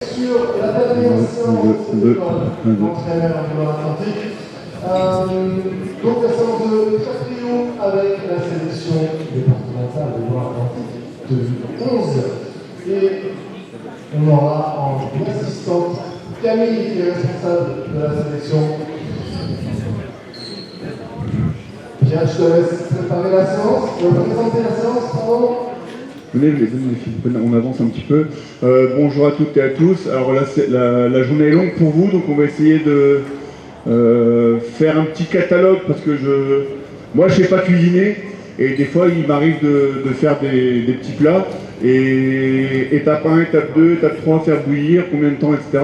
Sur la dernière séance de l'entraîneur en Atlantique. Donc la séance de trio avec la sélection départementale de Loire-Atlantique 2011. Et on aura en assistante Camille qui est responsable de la sélection. Bien, je te laisse préparer la séance, présenter la séance, pardon. Venez, on avance un petit peu. Bonjour à toutes et à tous. Alors là, la journée est longue pour vous, donc on va essayer de faire un petit catalogue parce que moi je ne sais pas cuisiner et des fois il m'arrive de faire des petits plats et étape 1, étape 2, étape 3, faire bouillir, combien de temps, etc.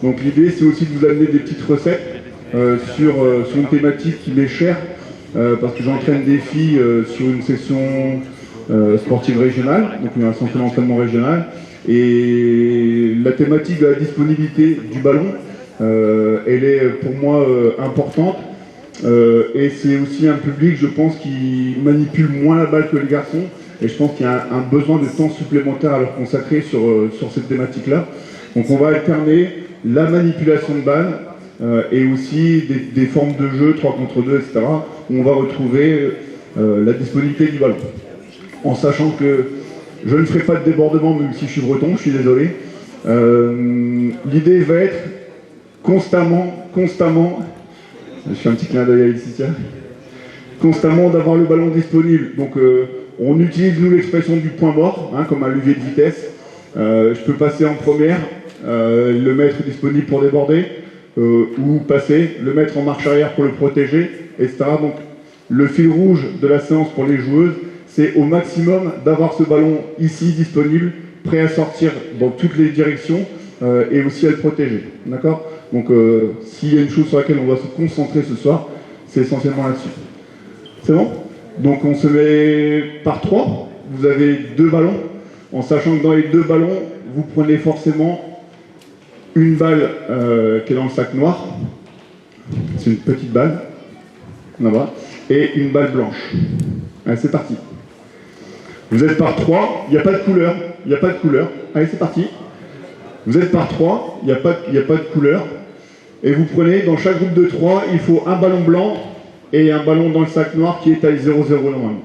Donc l'idée c'est aussi de vous amener des petites recettes sur une thématique qui m'est chère parce que j'entraîne des filles sur une session sportive régionale, donc un centre d'entraînement régional, et la thématique de la disponibilité du ballon, elle est pour moi importante, et c'est aussi un public, je pense, qui manipule moins la balle que les garçons, et je pense qu'il y a un besoin de temps supplémentaire à leur consacrer sur cette thématique-là. Donc on va alterner la manipulation de balle et aussi des formes de jeu 3 contre 2, etc., où on va retrouver la disponibilité du ballon. En sachant que je ne ferai pas de débordement, même si je suis breton, je suis désolé. L'idée va être constamment, je fais un petit clin d'œil à Laetitia, constamment d'avoir le ballon disponible. Donc on utilise nous l'expression du point mort, comme un levier de vitesse. Je peux passer en première, le mettre disponible pour déborder, ou passer, le mettre en marche arrière pour le protéger, etc. Donc le fil rouge de la séance pour les joueuses, c'est au maximum d'avoir ce ballon ici disponible, prêt à sortir dans toutes les directions et aussi à le protéger. D'accord ? Donc s'il y a une chose sur laquelle on va se concentrer ce soir, c'est essentiellement là-dessus. C'est bon ? Donc on se met par 3. Vous avez 2 ballons, en sachant que dans les 2 ballons, vous prenez forcément une balle qui est dans le sac noir. C'est une petite balle, là-bas, et une balle blanche. Allez, c'est parti. Vous êtes par 3, il n'y a pas de couleur. Allez, c'est parti. Vous êtes par 3, il n'y a pas de couleur. Et vous prenez, dans chaque groupe de 3, il faut un ballon blanc et un ballon dans le sac noir qui est taille 0,0 normalement.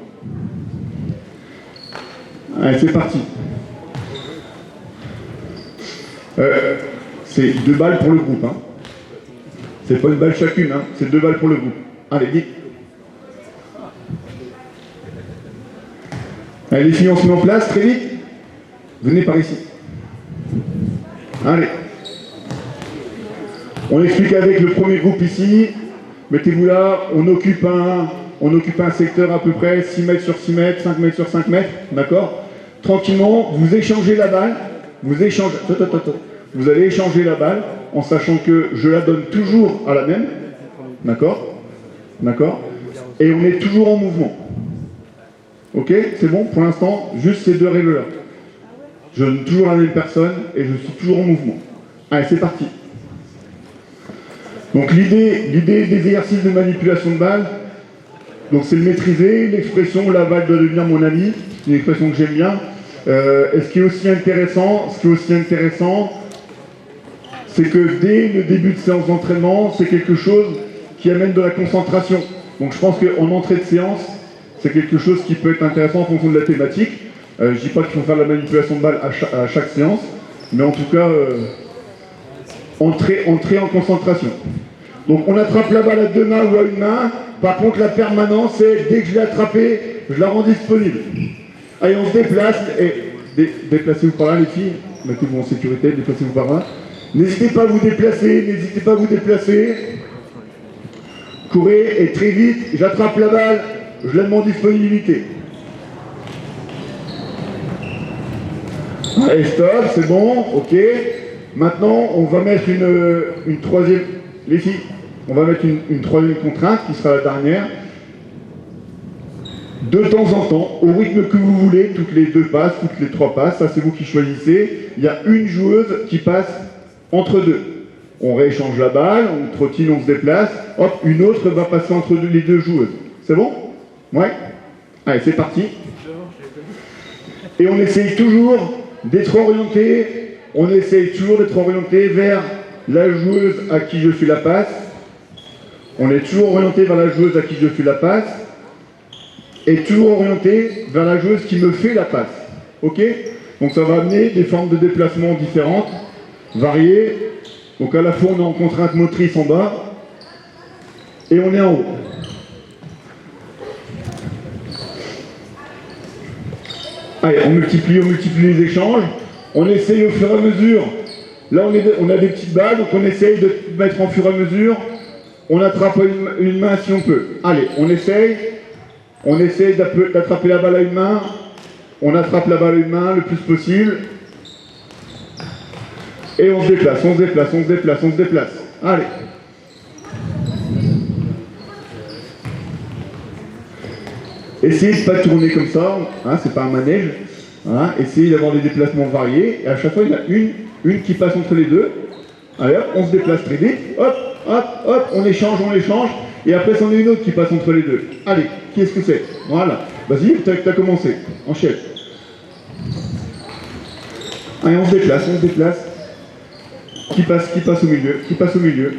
Allez, c'est parti. C'est 2 balles pour le groupe. C'est pas une balle chacune, c'est 2 balles pour le groupe. Allez, vite. Allez, les filles, on se met en place, très vite. Venez par ici. Allez. On explique avec le premier groupe ici. Mettez-vous là, on occupe un secteur à peu près 6 mètres sur 6 mètres, 5 mètres sur 5 mètres, d'accord ? Tranquillement, vous échangez la balle, vous allez échanger la balle en sachant que je la donne toujours à la même, d'accord ? Et on est toujours en mouvement. Ok, c'est bon pour l'instant, juste ces 2 règles-là. Je donne toujours la même personne et je suis toujours en mouvement. Allez, c'est parti. Donc l'idée des exercices de manipulation de balle, donc c'est le maîtriser, l'expression la balle doit devenir mon ami, c'est une expression que j'aime bien. Et ce qui est aussi intéressant, c'est que dès le début de séance d'entraînement, c'est quelque chose qui amène de la concentration. Donc je pense qu'en entrée de séance, c'est quelque chose qui peut être intéressant en fonction de la thématique. Je ne dis pas qu'il faut faire de la manipulation de balle à chaque séance, mais en tout cas, entrer en concentration. Donc on attrape la balle à 2 mains ou à 1 main. Par contre, la permanence, c'est dès que je l'ai attrapée, je la rends disponible. Allez, on se déplace. Et déplacez-vous par là, les filles. Mettez-vous en sécurité, déplacez-vous par là. N'hésitez pas à vous déplacer. Courez et très vite, j'attrape la balle. Je la mets en disponibilité. Allez, stop, c'est bon, ok. Maintenant, on va mettre une troisième... Les filles, on va mettre une troisième contrainte qui sera la dernière. De temps en temps, au rythme que vous voulez, toutes les 2 passes, toutes les 3 passes, ça c'est vous qui choisissez, il y a une joueuse qui passe entre 2. On rééchange la balle, on trottine, on se déplace, hop, une autre va passer entre les 2 joueuses. C'est bon ? Ouais ? Allez, c'est parti. Et on essaye toujours d'être orienté on essaye toujours d'être orienté vers la joueuse à qui je fais la passe. On est toujours orienté vers la joueuse à qui je fais la passe. Et toujours orienté vers la joueuse qui me fait la passe. Ok? Donc ça va amener des formes de déplacement différentes, variées. Donc à la fois on est en contrainte motrice en bas et on est en haut. Allez, on multiplie les échanges. On essaye au fur et à mesure. Là on a des petites balles, donc on essaye de mettre en fur et à mesure. On attrape une main si on peut. Allez, on essaye d'attraper la balle à une main. On attrape la balle à une main le plus possible. Et on se déplace. Allez. Essayez de ne pas tourner comme ça, hein, c'est pas un manège. Hein, essayez d'avoir des déplacements variés. Et à chaque fois, il y en a une qui passe entre les deux. Allez hop, on se déplace très vite. Hop, on échange. Et après, c'en est une autre qui passe entre les deux. Allez, qui est-ce que c'est? Voilà. Vas-y, t'as commencé. Enchaîne. Allez, on se déplace. Qui passe au milieu.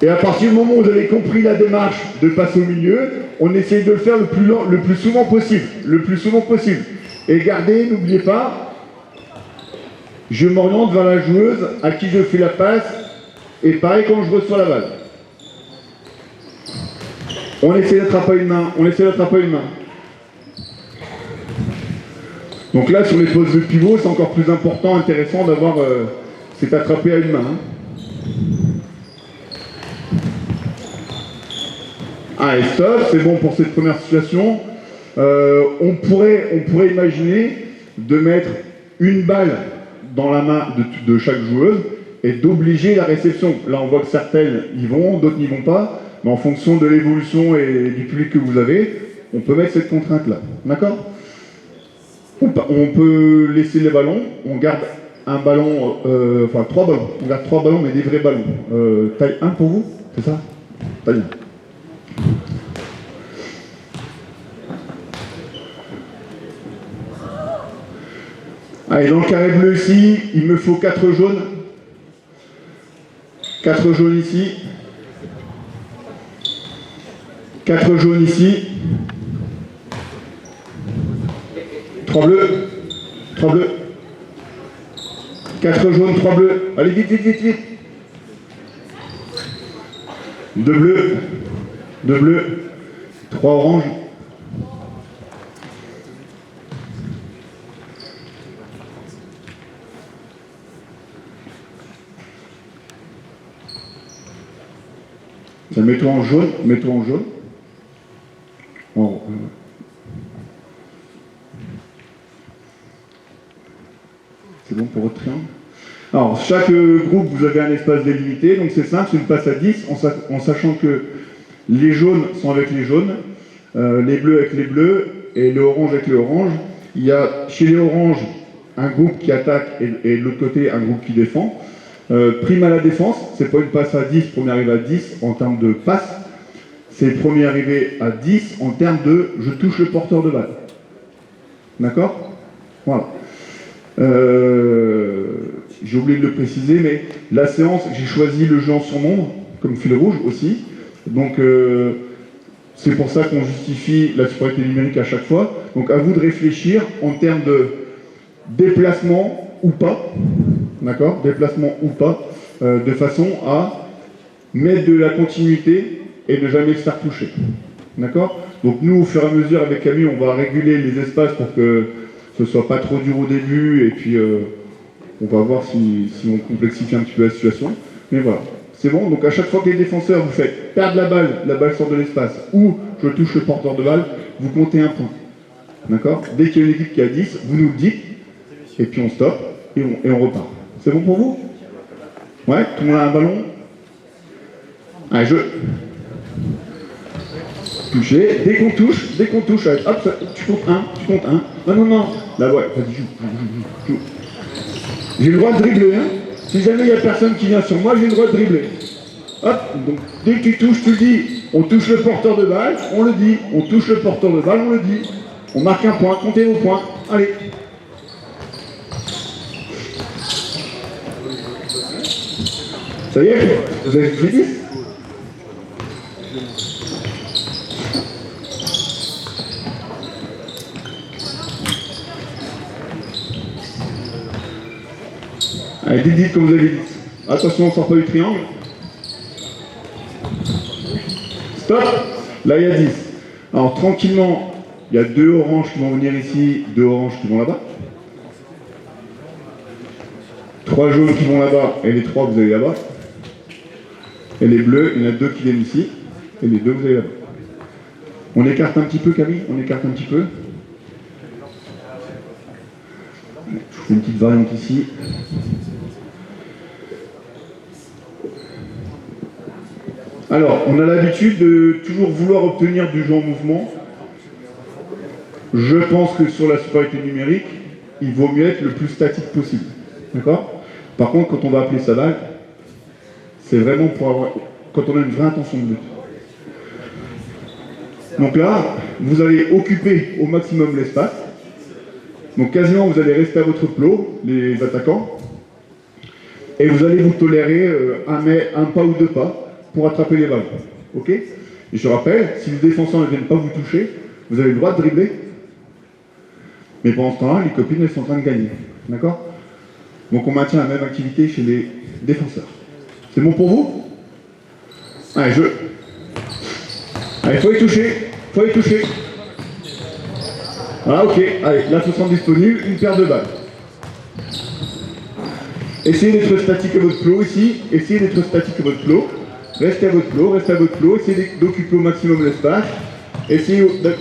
Et à partir du moment où vous avez compris la démarche de passer au milieu, on essaye de le faire le plus souvent possible. Et gardez, n'oubliez pas, je m'oriente vers la joueuse à qui je fais la passe, et pareil quand je reçois la balle. On essaie d'attraper une main. Donc là, sur les poses de pivot, c'est encore plus important, intéressant d'avoir cet attrapé à une main. Allez, stop, c'est bon pour cette première situation. On pourrait imaginer de mettre une balle dans la main de chaque joueuse et d'obliger la réception. Là, on voit que certaines y vont, d'autres n'y vont pas, mais en fonction de l'évolution et du public que vous avez, on peut mettre cette contrainte-là. D'accord ? On peut laisser les ballons, on garde un ballon, enfin 3 ballons. On garde 3 ballons, mais des vrais ballons. Taille 1 pour vous, c'est ça? Taille 1. Allez, dans le carré bleu ici, il me faut 4 jaunes. 4 jaunes ici. 4 jaunes ici. 3 bleus. 3 bleus. 4 jaunes, 3 bleus. Allez, vite. 2 bleus. 2 bleus. 3 oranges. Mets-toi en jaune. C'est bon pour votre triangle. Alors, chaque groupe, vous avez un espace délimité, donc c'est simple, c'est une passe à 10, en sachant que les jaunes sont avec les jaunes, les bleus avec les bleus, et les oranges avec les oranges. Il y a chez les oranges un groupe qui attaque et de l'autre côté un groupe qui défend. Prime à la défense, c'est pas une passe à 10, premier arrivé à 10 en termes de passe, c'est premier arrivé à 10 en termes de je touche le porteur de balle. D'accord ? Voilà. J'ai oublié de le préciser, mais la séance, j'ai choisi le jeu en surnombre, comme fil rouge aussi. Donc c'est pour ça qu'on justifie la supériorité numérique à chaque fois. Donc à vous de réfléchir en termes de déplacement ou pas. D'accord ? Déplacement ou pas, de façon à mettre de la continuité et ne jamais se faire toucher. D'accord ? Donc nous, au fur et à mesure, avec Camille, on va réguler les espaces pour que ce soit pas trop dur au début, et puis on va voir si on complexifie un petit peu la situation. Mais voilà, c'est bon. Donc à chaque fois que les défenseurs, vous faites perdre la balle sort de l'espace, ou je touche le porteur de balle, vous comptez un point. D'accord ? Dès qu'il y a une équipe qui a 10, vous nous le dites, et puis on stoppe, et on repart. C'est bon pour vous? Ouais, tout le monde a un ballon? Allez, toucher, dès qu'on touche, allez, hop, tu comptes un. Non, là, ouais, vas-y, joue. J'ai le droit de dribbler, hein. Si jamais il n'y a personne qui vient sur moi, j'ai le droit de dribbler. Hop, donc dès que tu touches, tu le dis, on touche le porteur de balle, on le dit, on touche le porteur de balle, on le dit. On marque un point, comptez vos points, allez. Ça y est, vous avez fini? Allez, dites comme vous avez dit. Attention, on ne sort pas du triangle. Stop. Là, il y a 10. Alors, tranquillement, il y a 2 oranges qui vont venir ici, 2 oranges qui vont là-bas. 3 jaunes qui vont là-bas, et les 3 vous allez là-bas. Et les bleus, il y en a 2 qui viennent ici, et les 2 vous allez là-bas. On écarte un petit peu, Camille, on écarte un petit peu. Je fais une petite variante ici. Alors, on a l'habitude de toujours vouloir obtenir du jeu en mouvement. Je pense que sur la supériorité numérique, il vaut mieux être le plus statique possible. D'accord? Par contre, quand on va appeler sa balle, c'est vraiment pour avoir... quand on a une vraie intention de but. Donc là, vous allez occuper au maximum l'espace. Donc quasiment, vous allez rester à votre plot, les attaquants. Et vous allez vous tolérer un pas ou 2 pas pour attraper les balles. Ok? Et je rappelle, si les défenseurs ne viennent pas vous toucher, vous avez le droit de dribbler. Mais pendant ce temps-là, les copines, elles sont en train de gagner. D'accord? Donc on maintient la même activité chez les défenseurs. C'est bon pour vous? Allez, jeu. Allez, faut les toucher. Faut les toucher. Voilà, ok. Allez, là, ce sera disponible, une paire de balles. Essayez d'être statique à votre plot ici. Essayez d'être statique à votre plot. Restez à votre plot, restez à votre plot. Essayez d'occuper au maximum l'espace. Essayez de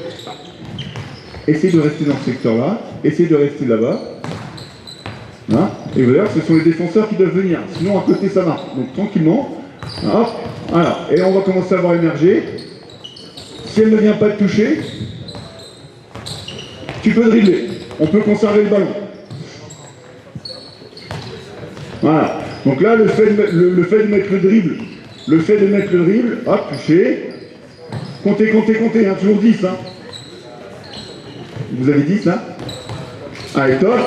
rester dans ce secteur-là. Essayez de rester là-bas. Hein? Et vous voyez, ce sont les défenseurs qui doivent venir. Sinon, à côté, ça marche. Donc, tranquillement. Hop, voilà. Et on va commencer à voir émerger. Si elle ne vient pas te toucher, tu peux dribbler. On peut conserver le ballon. Voilà. Donc là, le fait de mettre le dribble, hop, toucher. Comptez, hein, toujours 10. Hein. Vous avez 10 là? Allez, top.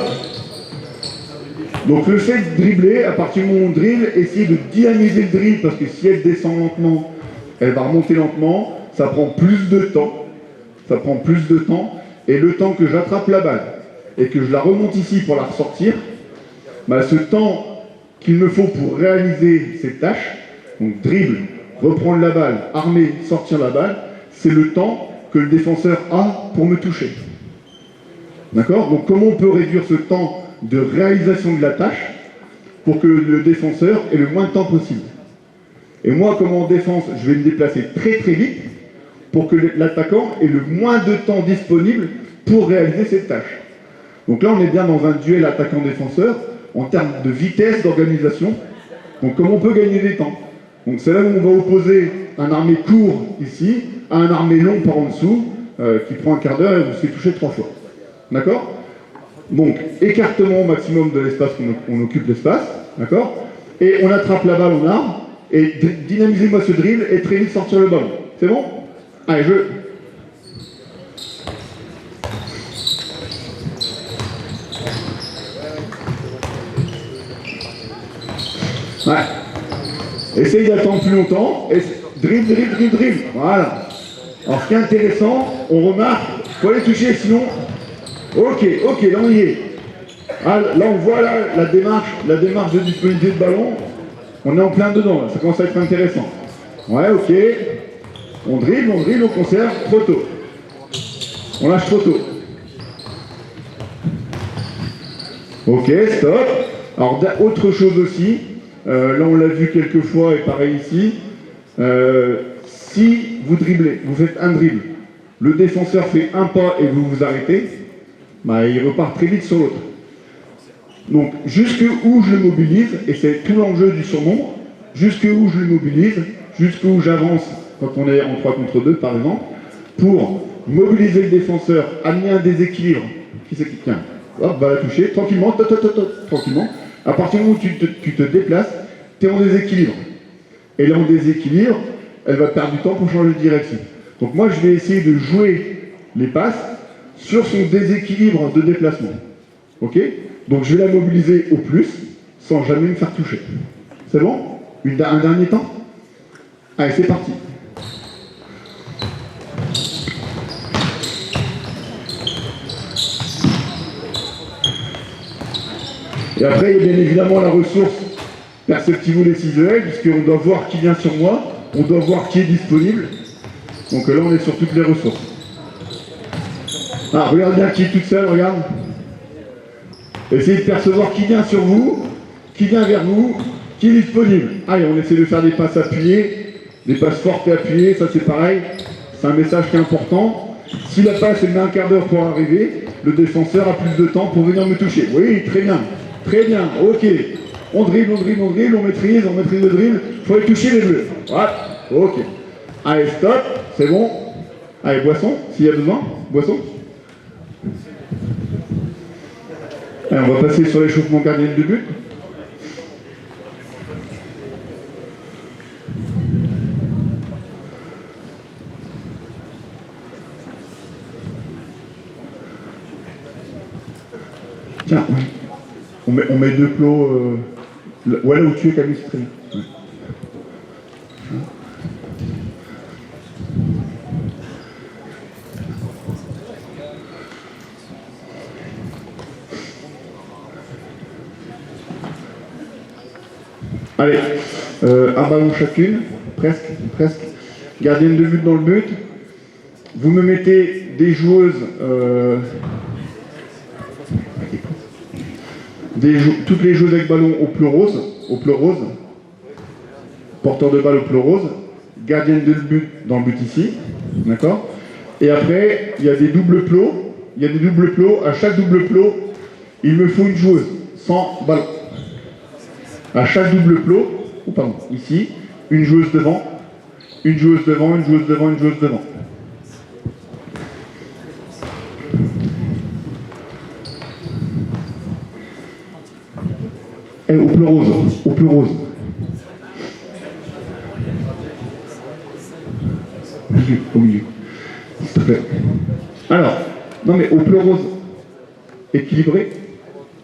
Donc le fait de dribbler, à partir du moment où on dribble, essayez de dynamiser le dribble, parce que si elle descend lentement, elle va remonter lentement, ça prend plus de temps. Et le temps que j'attrape la balle et que je la remonte ici pour la ressortir, bah, ce temps qu'il me faut pour réaliser cette tâche, donc dribble, reprendre la balle, armer, sortir la balle, c'est le temps que le défenseur a pour me toucher. D'accord? Donc comment on peut réduire ce temps de réalisation de la tâche pour que le défenseur ait le moins de temps possible? Et moi, comme en défense, je vais me déplacer très très vite pour que l'attaquant ait le moins de temps disponible pour réaliser cette tâche. Donc là, on est bien dans un duel attaquant-défenseur en termes de vitesse, d'organisation. Donc comment on peut gagner des temps? Donc c'est là où on va opposer un armé court ici à un armé long par en dessous qui prend un quart d'heure et vous se fait toucher 3 fois. D'accord? Donc écartement au maximum de l'espace qu'on occupe l'espace. D'accord? Et on attrape la balle en arme et dynamisez-moi ce dribble et très vite sortir le ballon. C'est bon? Allez, jeu. Ouais. Essaye d'attendre plus longtemps. Et dribble. Voilà. Alors, ce qui est intéressant, on remarque, il faut aller toucher, sinon... Ok, là on y est. Ah, là on voit la démarche de disponibilité de ballon. On est en plein dedans, là. Ça commence à être intéressant. Ouais, ok. On dribble, on conserve trop tôt. On lâche trop tôt. Ok, stop. Alors, autre chose aussi, là on l'a vu quelques fois et pareil ici, si vous dribblez, vous faites un dribble, le défenseur fait un pas et vous vous arrêtez, bah, il repart très vite sur l'autre. Donc, jusque où je le mobilise, et c'est tout l'enjeu du surnombre, jusque où je le mobilise, jusque où j'avance quand on est en 3 contre 2 par exemple, pour mobiliser le défenseur, amener un déséquilibre. Qui c'est qui tient? Hop, va la toucher, tranquillement, tranquillement. À partir du moment où tu te déplaces, tu es en déséquilibre. Et là, en déséquilibre, elle va perdre du temps pour changer de direction. Donc moi, je vais essayer de jouer les passes sur son déséquilibre de déplacement. Ok? Donc je vais la mobiliser au plus, sans jamais me faire toucher. C'est bon? Un dernier temps? Allez, c'est parti. Et après, il y a bien évidemment la ressource Perceptivo décisionnelle, puisqu'on doit voir qui vient sur moi, on doit voir qui est disponible. Donc là, on est sur toutes les ressources. Ah, regarde bien qui est toute seule, regarde. Essayez de percevoir qui vient sur vous, qui vient vers vous, qui est disponible. Allez, on essaie de faire des passes appuyées, des passes fortes et appuyées, ça c'est pareil. C'est un message qui est important. Si la passe, elle met un quart d'heure pour arriver, le défenseur a plus de temps pour venir me toucher. Oui, très bien, ok. On dribble, on maîtrise le dribble. Il faut aller toucher les bleus. Voilà, ok. Allez, stop, c'est bon. Allez, boisson, s'il y a besoin, boisson. Allez, on va passer sur l'échauffement gardien de but. Tiens, on met deux plots. Voilà où tu es, Camille, c'est très bien. Ouais. Allez, un ballon chacune, presque. Gardienne de but dans le but. Vous me mettez des joueuses, toutes les joueuses avec ballon au pleu rose, porteur de balle au pleu rose, gardienne de but dans le but ici, d'accord. Et après, il y a des doubles plots, à chaque double plot, il me faut une joueuse, sans ballon. À chaque double plot, ici, une joueuse devant, une joueuse devant. Et au pleu rose. Au milieu. S'il te plaît. Alors, non mais au pleu rose, équilibré,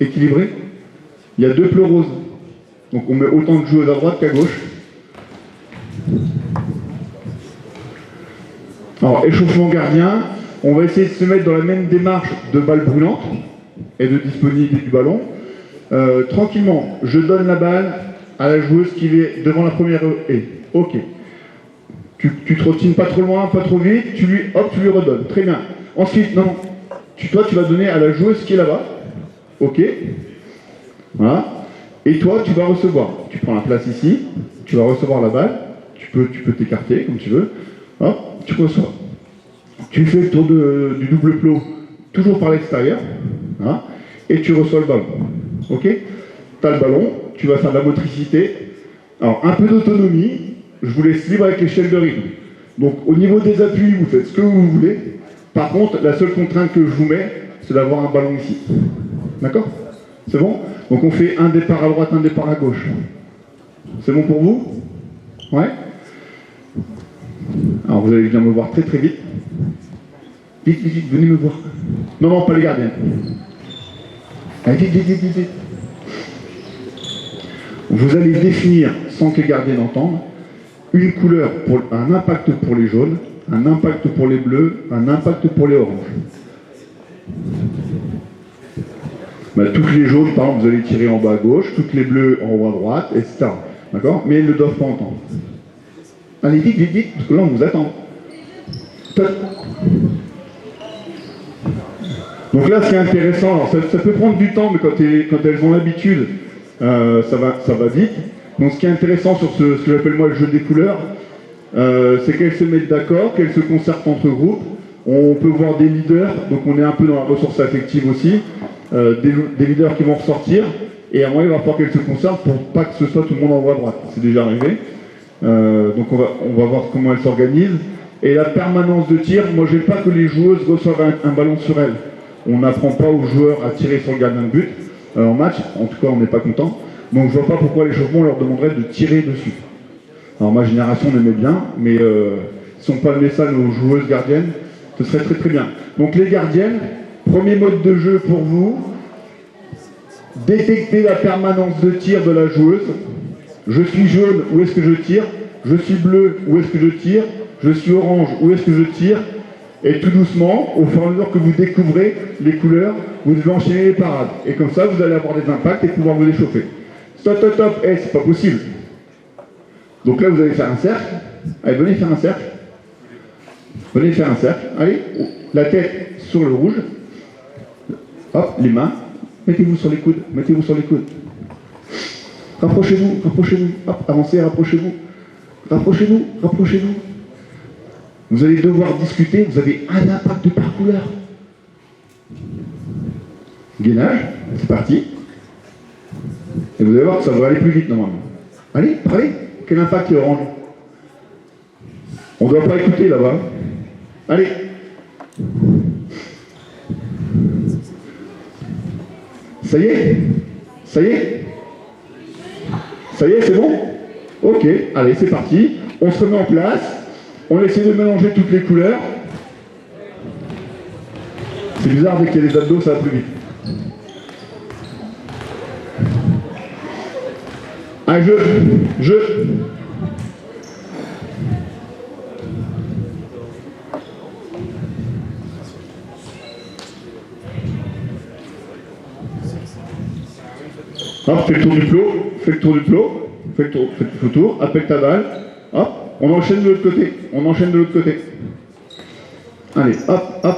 il y a deux pleux roses. Donc on met autant de joueuses à droite qu'à gauche. Alors, échauffement gardien, on va essayer de se mettre dans la même démarche de balle brûlante et de disponibilité du ballon. Tranquillement, je donne la balle à la joueuse qui est devant la première haie. Ok. Tu trottines pas trop loin, pas trop vite, tu lui redonnes. Très bien. Ensuite, toi, tu vas donner à la joueuse qui est là-bas. Ok. Voilà. Et toi, tu vas recevoir. Tu prends la place ici, tu vas recevoir la balle. Tu peux t'écarter comme tu veux. Hop, tu reçois. Tu fais le tour du double plot, toujours par l'extérieur. Hein, et tu reçois le ballon. Ok? Tu as le ballon, tu vas faire de la motricité. Alors, un peu d'autonomie, je vous laisse libre avec l'échelle de rythme. Donc, au niveau des appuis, vous faites ce que vous voulez. Par contre, la seule contrainte que je vous mets, c'est d'avoir un ballon ici. D'accord? C'est bon? Donc, on fait un départ à droite, un départ à gauche. C'est bon pour vous? Ouais? Alors, vous allez venir me voir très très vite. Vite, venez me voir. Non, pas les gardiens. Allez, vite. Vous allez définir, sans que les gardiens entendent, une couleur, un impact pour les jaunes, un impact pour les bleus, un impact pour les oranges. Toutes les jaunes, par exemple, vous allez tirer en bas à gauche, toutes les bleues en haut à droite, etc. D'accord? Mais elles ne doivent pas entendre. Allez, vite, parce que là, on vous attend. Donc là, ce qui est intéressant, alors ça peut prendre du temps, mais quand elles ont l'habitude, ça va vite. Donc ce qui est intéressant sur ce que j'appelle moi le jeu des couleurs, c'est qu'elles se mettent d'accord, qu'elles se concertent entre groupes. On peut voir des leaders, donc on est un peu dans la ressource affective aussi, des leaders qui vont ressortir, et à un moment il va falloir qu'elles se concertent pour pas que ce soit tout le monde en haut à droite. C'est déjà arrivé. Donc on va voir comment elles s'organisent. Et la permanence de tir, moi j'aime pas que les joueuses reçoivent un ballon sur elles. On n'apprend pas aux joueurs à tirer sur le gardien de but en match, en tout cas on n'est pas content. Donc je vois pas pourquoi l'échauffement leur demanderait de tirer dessus. Alors ma génération l'aimait bien, mais si on palmait ça nos joueuses gardiennes, ce serait très très bien. Donc les gardiennes, premier mode de jeu pour vous, détecter la permanence de tir de la joueuse. Je suis jaune, où est-ce que je tire? Je suis bleu, où est-ce que je tire? Je suis orange, où est-ce que je tire? Et tout doucement, au fur et à mesure que vous découvrez les couleurs, vous devez enchaîner les parades. Et comme ça, vous allez avoir des impacts et pouvoir vous échauffer. Stop, stop, stop, c'est pas possible. Donc là, vous allez faire un cercle. Allez, venez faire un cercle. Venez faire un cercle. Allez, la tête sur le rouge. Hop, les mains. Mettez-vous sur les coudes. Mettez-vous sur les coudes. Rapprochez-vous, rapprochez-vous. Hop, avancez, rapprochez-vous. Rapprochez-vous, rapprochez-vous. Vous allez devoir discuter, vous avez un impact par couleur. Gainage, c'est parti. Et vous allez voir que ça va aller plus vite normalement. Allez, parlez. Quel impact est orange? On ne doit pas écouter là-bas. Allez. Ça y est? Ça y est? Ça y est, c'est bon? Ok, allez, c'est parti. On se remet en place. On essaie de mélanger toutes les couleurs. C'est bizarre, dès qu'il y a des abdos, ça va plus vite. Un jeu. Hop, fais le tour du plot, fais le tour du plot, fais le tour, appelle ta balle, hop, on enchaîne de l'autre côté, on enchaîne de l'autre côté. Allez, hop, hop,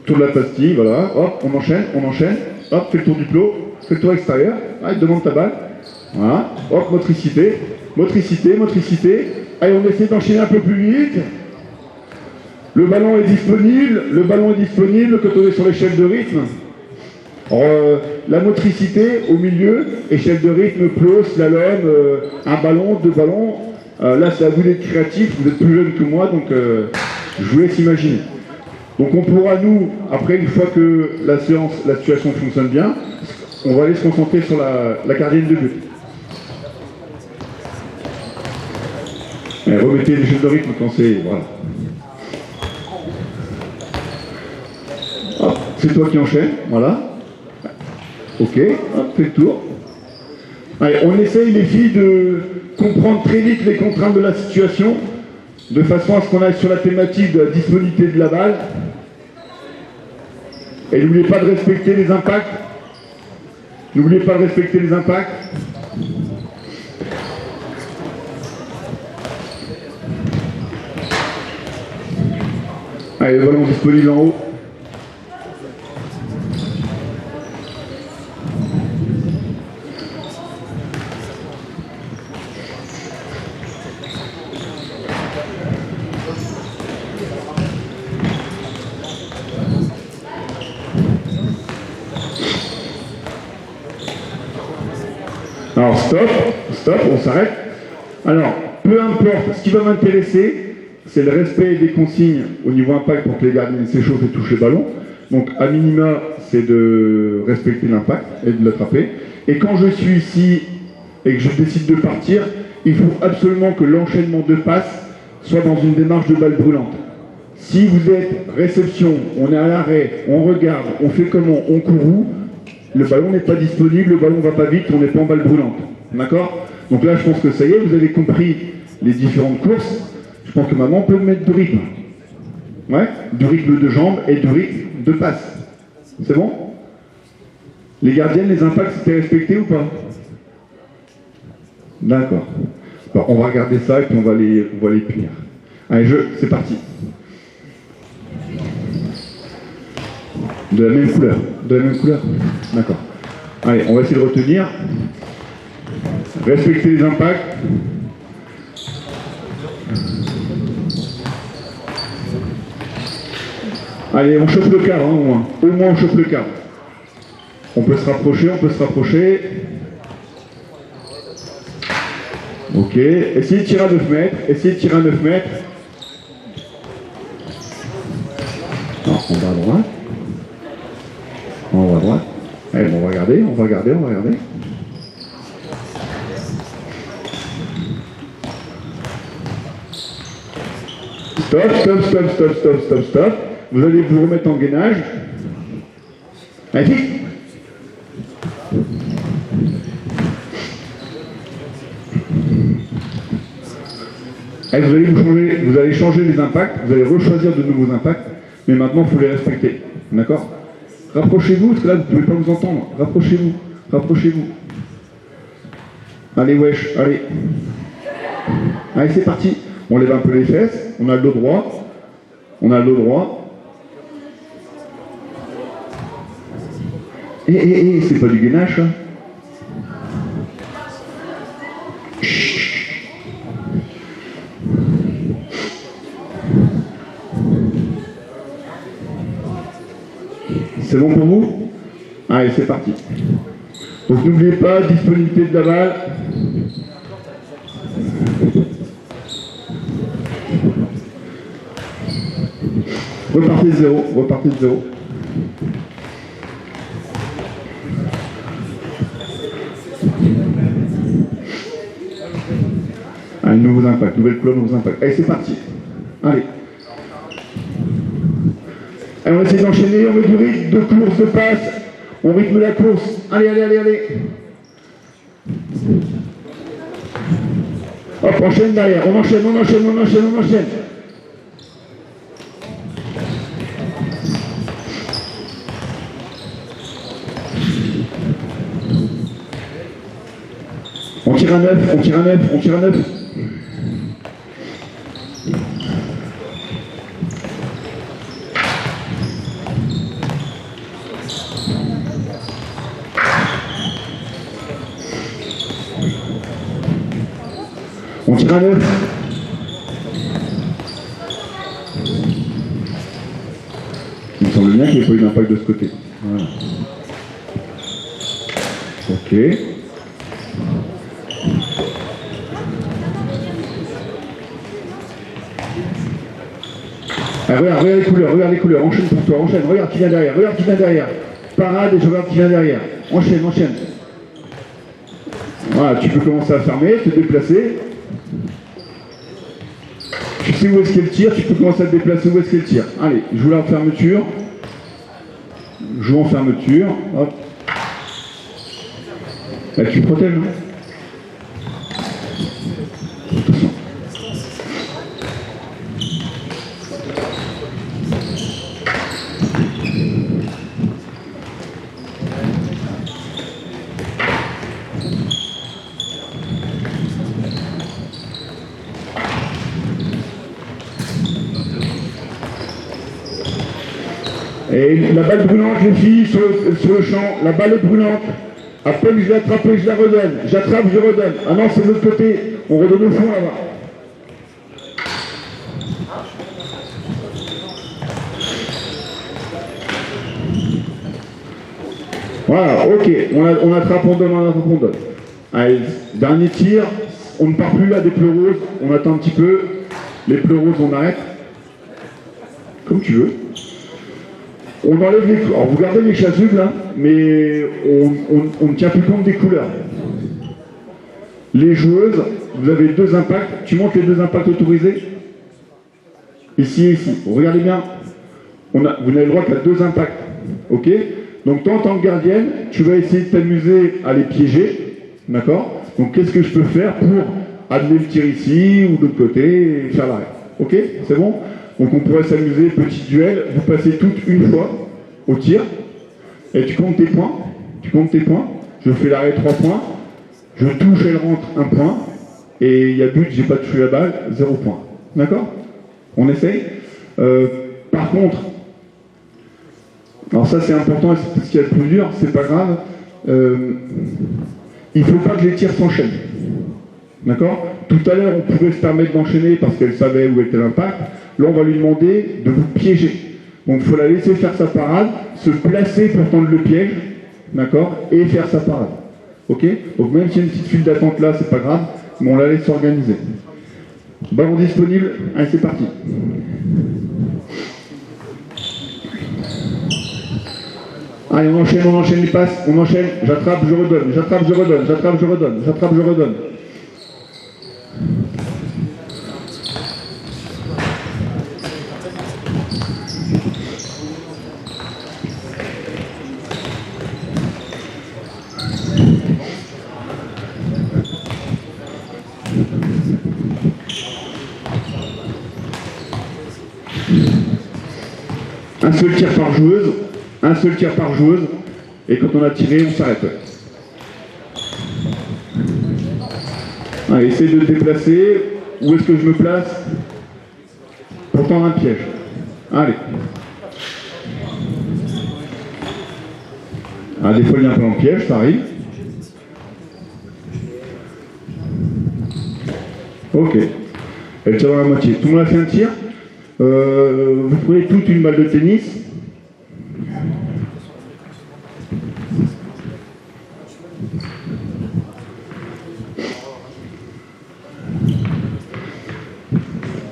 tour de la pastille, voilà, hop, on enchaîne, hop, fais le tour du plot, fais le tour extérieur, allez, demande ta balle, voilà, hop, motricité, allez, on essaie d'enchaîner un peu plus vite. Le ballon est disponible quand on est sur l'échelle de rythme. Alors, la motricité au milieu, échelle de rythme, plot, slalom, un ballon, deux ballons. Là, c'est à vous d'être créatif, vous êtes plus jeune que moi, donc je vous laisse imaginer. Donc on pourra, nous, après, une fois que la situation fonctionne bien, on va aller se concentrer sur la gardienne de but. Et remettez l'échelle de rythme quand c'est... Voilà. Hop, c'est toi qui enchaînes, voilà. Ok, hop, fais le tour. Allez, on essaye les filles de comprendre très vite les contraintes de la situation, de façon à ce qu'on aille sur la thématique de la disponibilité de la balle. Et n'oubliez pas de respecter les impacts. N'oubliez pas de respecter les impacts. Allez, le ballon disponible en haut. Alors stop, on s'arrête. Alors, peu importe, ce qui va m'intéresser, c'est le respect des consignes au niveau impact pour que les gardiens s'échauffent et touchent le ballon. Donc, à minima, c'est de respecter l'impact et de l'attraper. Et quand je suis ici et que je décide de partir, il faut absolument que l'enchaînement de passes soit dans une démarche de balle brûlante. Si vous êtes réception, on est à l'arrêt, on regarde, on fait comment, on court, le ballon n'est pas disponible, le ballon ne va pas vite, on n'est pas en balle brûlante. D'accord? Donc là, je pense que ça y est, vous avez compris les différentes courses. Je pense que maintenant, on peut mettre du rythme. Ouais? Du rythme de jambes et du rythme de passe. C'est bon? Les gardiennes, les impacts, c'était respecté ou pas? D'accord. Bon, on va regarder ça et puis on va les punir. Allez, c'est parti. De la même couleur. De la même couleur. D'accord. Allez, on va essayer de retenir. Respecter les impacts. Allez, on chope le cadre, hein, au moins. Au moins, on chope le cadre. On peut se rapprocher, Ok. Essayez de tirer à 9 mètres. Non, on va à droite. On va à droite. Allez, bon, on va regarder. Stop. Vous allez vous remettre en gainage. Allez, vite. Allez, vous allez changer les impacts, vous allez rechoisir de nouveaux impacts, mais maintenant, il faut les respecter. D'accord? Rapprochez-vous, parce que là, vous ne pouvez pas vous entendre. Rapprochez-vous, rapprochez-vous. Allez, wesh, allez. Allez, c'est parti. On lève un peu les fesses, on a le dos droit. On a le dos droit. C'est pas du gainage, hein. C'est bon pour vous? Allez, c'est parti. Donc n'oubliez pas, disponibilité de la balle. Repartez de zéro, repartez de zéro. Allez, nouveaux impacts, nouvelle couleur, nouveaux impacts. Allez, c'est parti. Allez. Allez, on essaie d'enchaîner, on met du rythme, de course, de passe. On rythme la course. Allez, allez, allez, allez. Hop, enchaîne derrière. On enchaîne, on enchaîne, on enchaîne, on enchaîne. On tire un 9, on tire un 9, on tire un 9. On tire un 9. Il me semble bien qu'il n'y ait pas eu d'impact de ce côté. Voilà. Ok. Ah, regarde les couleurs, enchaîne pour toi, enchaîne, regarde qui vient derrière, parade et je regarde qui vient derrière, enchaîne. Voilà, tu peux commencer à fermer, te déplacer. Tu sais où est-ce qu'elle tire, tu peux commencer à te déplacer où est-ce qu'elle tire. Allez, joue là en fermeture. Joue en fermeture, hop. Là, tu protèges, hein. Attention. Et la balle brûlante, les filles, sur le champ, la balle est brûlante. À peine je l'attrape et je la redonne. J'attrape, je redonne. Ah non, c'est de l'autre côté. On redonne au fond là-bas. Voilà, ok. On attrape, on donne, on attrape, on donne. Allez, dernier tir. On ne part plus là des pleurs roses. On attend un petit peu. Les pleurs roses, on arrête. Comme tu veux. On enlève les couleurs. Alors vous gardez les chasubles, hein, mais on ne tient plus compte des couleurs. Les joueuses, vous avez 2 impacts. Tu montres les 2 impacts autorisés. Ici et ici. Regardez bien. Vous n'avez le droit qu'à 2 impacts. Ok? Donc toi, en tant que gardienne, tu vas essayer de t'amuser à les piéger. D'accord? Donc qu'est-ce que je peux faire pour amener le tir ici ou de l'autre côté et faire l'arrêt? Ok? C'est bon? Donc on pourrait s'amuser, petit duel, vous passez toutes une fois au tir, et tu comptes tes points, je fais l'arrêt 3 points, je touche, elle rentre 1 point, et il y a but, j'ai pas touché la balle, 0 point. D'accord? On essaye. Par contre, alors ça c'est important, et c'est ce qu'il y a de plus dur, c'est pas grave, il ne faut pas que les tirs s'enchaînent. D'accord? Tout à l'heure, on pouvait se permettre d'enchaîner parce qu'elle savait où était l'impact. Là, on va lui demander de vous piéger. Donc, il faut la laisser faire sa parade, se placer pour tendre le piège, d'accord? Et faire sa parade. Ok? Donc, même s'il y a une petite file d'attente là, c'est pas grave, mais on la laisse s'organiser. Ballon disponible, allez, c'est parti. Allez, on enchaîne les passes, on enchaîne, j'attrape, je redonne, j'attrape, je redonne, j'attrape, je redonne, j'attrape, je redonne. Un seul tir par joueuse, un seul tir par joueuse, et quand on a tiré, on s'arrête. Ouais. Allez, essaye de te déplacer. Où est-ce que je me place pour tendre un piège? Allez. Ah, des fois, il y a un peu en piège, ça arrive. Ok. Elle tire dans la moitié. Tout le monde a fait un tir. Vous prenez toute une balle de tennis.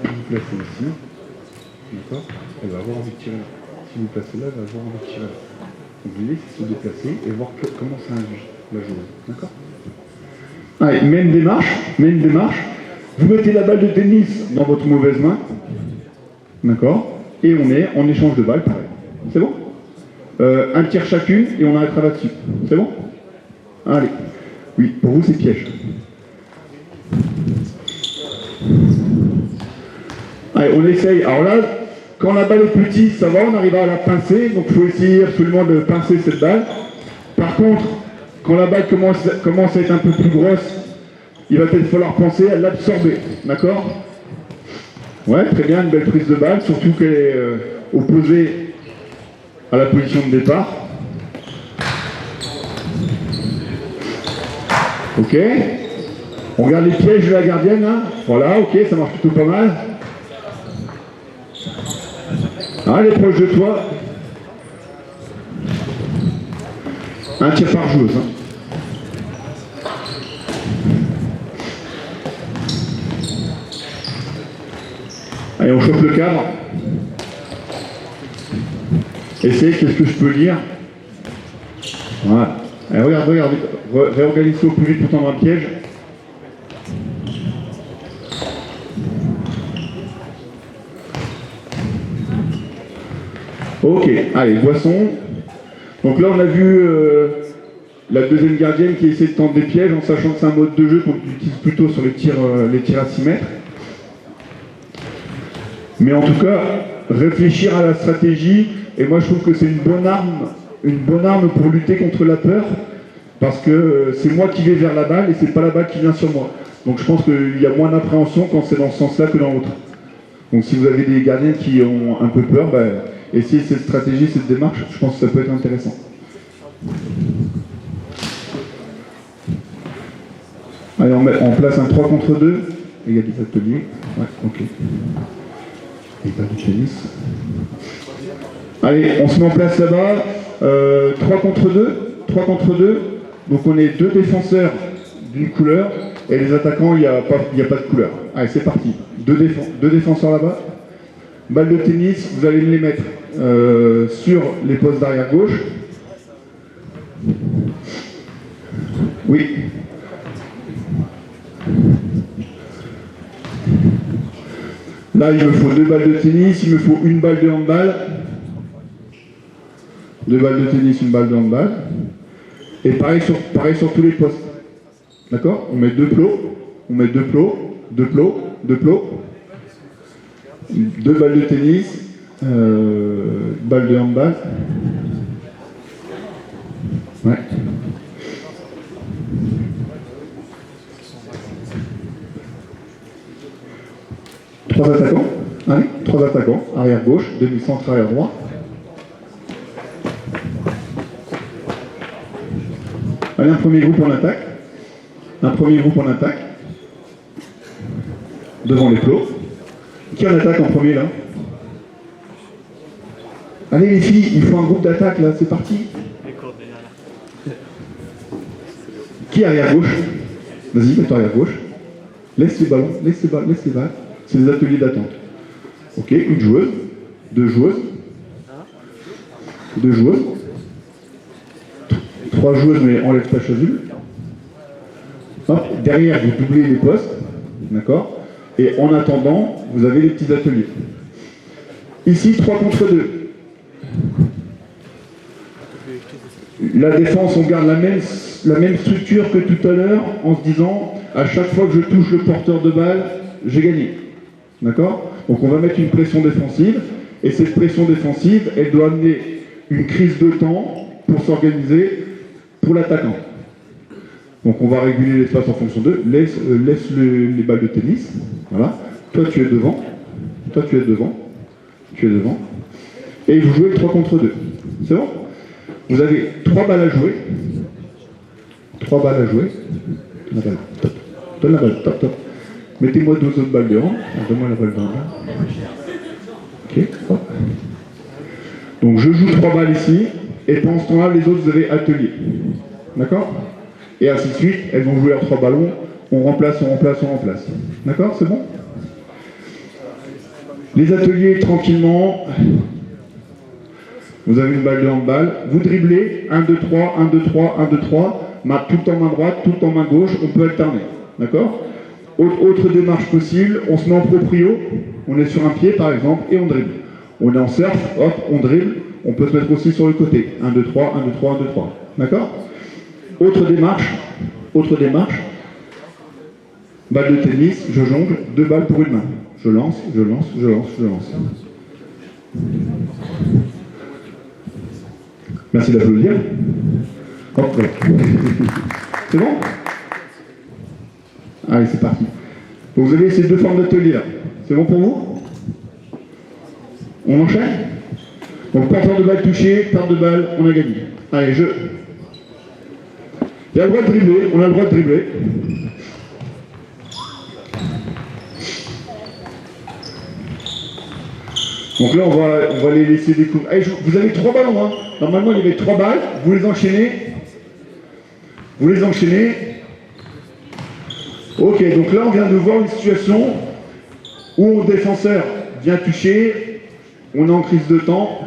Vous placez ici. D'accord? Elle va avoir envie de tirer là. Si vous placez là, elle va avoir envie de tirer là. Donc l'idée c'est de se déplacer et voir comment ça agit la joueuse. D'accord? Allez, même démarche. Vous mettez la balle de tennis dans votre mauvaise main. D'accord? Et on est en échange de balles, pareil. C'est bon? Un tir chacune et on arrêtera là-dessus. C'est bon? Allez. Oui, pour vous c'est piège. Allez, on essaye. Alors là, quand la balle est petite, ça va, on arrivera à la pincer. Donc il faut essayer absolument de pincer cette balle. Par contre, quand la balle commence à être un peu plus grosse, il va peut-être falloir penser à l'absorber. D'accord? Ouais, très bien, une belle prise de balle, surtout qu'elle est opposée à la position de départ. Ok. On regarde les pièges de la gardienne, là. Voilà, ok, ça marche plutôt pas mal. Ah, elle est proche de toi. Un tir par joueuse. Hein. Allez, on chauffe le cadre. Essayez, qu'est-ce que je peux lire? Voilà. Allez, regarde. Réorganise-toi au plus vite pour tendre un piège. Ok, allez, boisson. Donc là, on a vu la deuxième gardienne qui essaie de tendre des pièges en sachant que c'est un mode de jeu qu'on utilise plutôt sur les tirs à 6 mètres. Mais en tout cas, réfléchir à la stratégie, et moi je trouve que c'est une bonne arme pour lutter contre la peur, parce que c'est moi qui vais vers la balle et c'est pas la balle qui vient sur moi. Donc je pense qu'il y a moins d'appréhension quand c'est dans ce sens-là que dans l'autre. Donc si vous avez des gardiens qui ont un peu peur, essayez cette stratégie, cette démarche, je pense que ça peut être intéressant. Allez, on place un 3 contre 2, et il y a des ateliers. Ouais, ok. Et pas du tennis. Allez, on se met en place là-bas. 3 contre 2. Donc on est 2 défenseurs d'une couleur, et les attaquants, il n'y a pas de couleur. Allez, c'est parti. 2 défenseurs là-bas. Balle de tennis, vous allez me les mettre sur les postes d'arrière gauche. Oui. Là, il me faut 2 balles de tennis, il me faut une balle de handball. 2 balles de tennis, une balle de handball. Et pareil sur tous les postes. D'accord? On met 2 plots, 2 balles de tennis, balle de handball. Ouais. Trois attaquants. Allez, 3 attaquants. Arrière gauche, demi-centre, arrière droit. Allez, un premier groupe en attaque. Devant les plots. Qui en attaque en premier là? Allez les filles, il faut un groupe d'attaque là, c'est parti. Qui est arrière gauche? Vas-y, mets-toi arrière gauche. Laisse les ballons. C'est des ateliers d'attente. Ok, une joueuse, 2 joueuses, 3 joueuses, mais enlève ta chasuble. Hop, derrière, vous doublez les postes, d'accord? Et en attendant, vous avez les petits ateliers. Ici, 3 contre 2. La défense, on garde la même structure que tout à l'heure, en se disant, à chaque fois que je touche le porteur de balle, j'ai gagné. D'accord? Donc on va mettre une pression défensive, Et cette pression défensive, elle doit amener une crise de temps pour s'organiser pour l'attaquant. Donc on va réguler l'espace en fonction d'eux. Laisse les balles de tennis. Voilà. Toi tu es devant. Toi tu es devant. Tu es devant. Et vous jouez 3 contre 2. C'est bon? Vous avez 3 balles à jouer. 3 balles à jouer. La balle. Top. Donne la balle. Top, top. Mettez-moi 2 autres balles devant. Donne-moi la balle devant. Ok. Hop. Donc je joue 3 balles ici. Et pendant ce temps-là, les autres, vous avez atelier. D'accord? Et ainsi de suite, elles vont jouer leurs 3 ballons. On remplace, on remplace, on remplace. D'accord? C'est bon? Les ateliers, tranquillement. Vous avez une balle de handball. Vous dribblez. 1, 2, 3, 1, 2, 3, 1, 2, 3. Tout le temps main droite, tout le temps main gauche. On peut alterner. D'accord? Autre démarche possible. On se met en proprio. On est sur un pied, par exemple, et on dribble. On est en surf. Hop, on dribble. On peut se mettre aussi sur le côté. 1, 2, 3, 1, 2, 3, 1, 2, 3. D'accord? Autre démarche. Balle de tennis, je jongle, 2 balles pour une main. Je lance, je lance, je lance, je lance. Merci d'applaudir. Hop, voilà. C'est bon? Allez, c'est parti. Donc, vous avez ces 2 formes d'atelier là. C'est bon pour vous? On enchaîne? Donc, porteur de balle touché, perte de balle, on a gagné. Allez, je. Il y a le droit de dribbler, on a le droit de dribbler. Donc là, on va les laisser découvrir. Allez, vous avez 3 ballons, hein. Normalement, il y avait 3 balles, vous les enchaînez. Vous les enchaînez. Ok, donc là, on vient de voir une situation où un défenseur vient toucher, on est en crise de temps.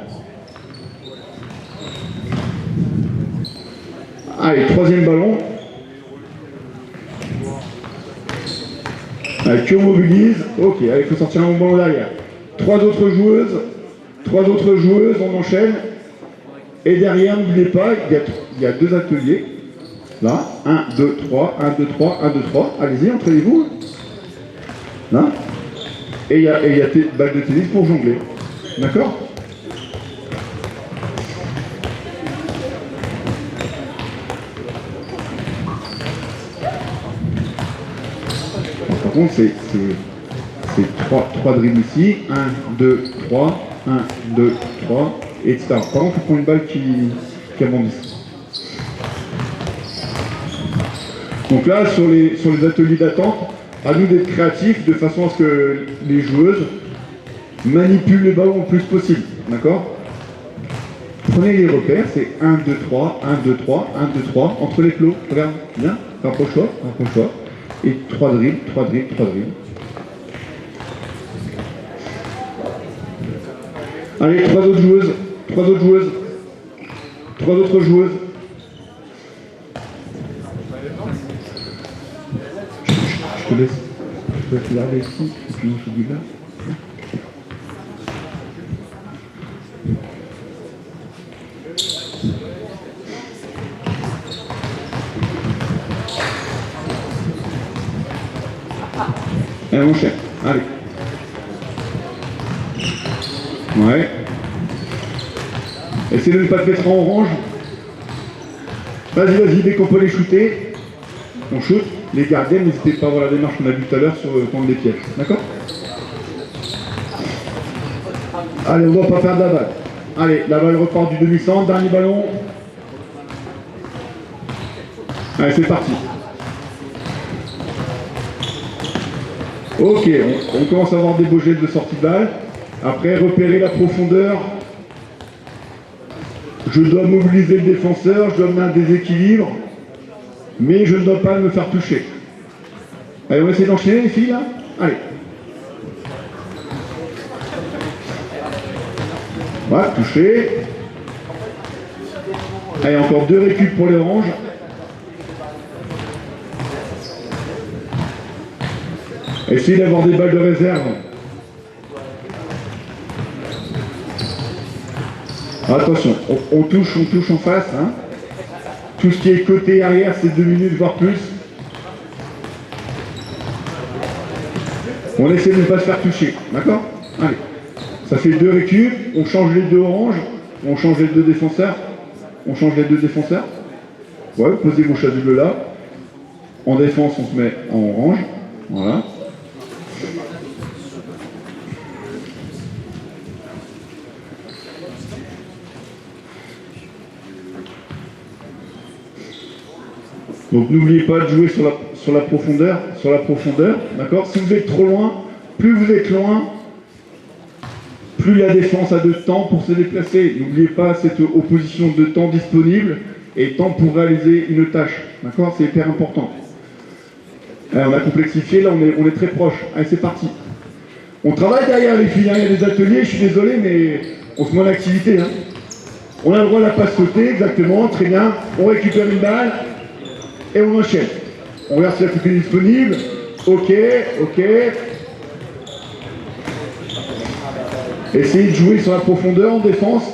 Allez, 3e ballon. Allez, tu mobilises. Ok, allez, il faut sortir un ballon derrière. 3 autres joueuses, on enchaîne. Et derrière, n'oubliez pas, il y a 2 ateliers. Là, 1, 2, 3, 1, 2, 3, 1, 2, 3. Allez-y, entraînez-vous. Là. Et il y a tes balles de tennis pour jongler. D'accord? Par contre, c'est 3 dribbles ici. 1, 2, 3, 1, 2, 3, etc. Par contre, il faut prendre une balle qui abondisse. Donc là, sur les ateliers d'attente, à nous d'être créatifs de façon à ce que les joueuses manipulent les ballons le plus possible. D'accord? Prenez les repères, c'est 1, 2, 3, 1, 2, 3, 1, 2, 3, entre les plots. Regarde, bien, rapproche-toi. Et 3 dribbles, 3 dribbles, 3 dribbles. Allez, 3 autres joueuses. Je te laisse regarder ici, et puis on se dit là. Allez, mon cher, allez. Ouais. Essayez de ne pas te mettre en orange. Vas-y, dès qu'on peut les shooter, on shoot. Les gardiens, n'hésitez pas à voir la démarche qu'on a vue tout à l'heure sur tendre des pièges. D'accord? Allez, on ne va pas perdre la balle. Allez, la balle repart du demi-centre, dernier ballon. Allez, c'est parti. Ok, on commence à avoir des beaux jets de sortie de balle. Après, repérer la profondeur. Je dois mobiliser le défenseur, je dois mener un déséquilibre, mais je ne dois pas me faire toucher. Allez, on va essayer d'enchaîner les filles là. Allez. Voilà, touché. Allez, encore 2 récup pour les oranges. Essayez d'avoir des balles de réserve. Attention, on touche en face. Hein. Tout ce qui est côté arrière, c'est 2 minutes, voire plus. On essaie de ne pas se faire toucher. D'accord? Allez. Ça fait 2 récup, on change les 2 oranges, on change les 2 défenseurs. On change les 2 défenseurs. Ouais, posez vos chasubles là. En défense, on se met en orange. Voilà. Donc n'oubliez pas de jouer sur la profondeur, d'accord? Si vous êtes trop loin, plus vous êtes loin, plus la défense a de temps pour se déplacer. N'oubliez pas cette opposition de temps disponible et temps pour réaliser une tâche, d'accord? C'est hyper important. Alors, on a complexifié, là on est très proche. Allez, c'est parti. On travaille derrière les filles, hein. Il y a des ateliers, je suis désolé, mais on se met en activité. Hein. On a le droit à la passe sautée, exactement, très bien. On récupère une balle et on enchaîne. On regarde si la coupe est disponible. Ok. Essayez de jouer sur la profondeur en défense.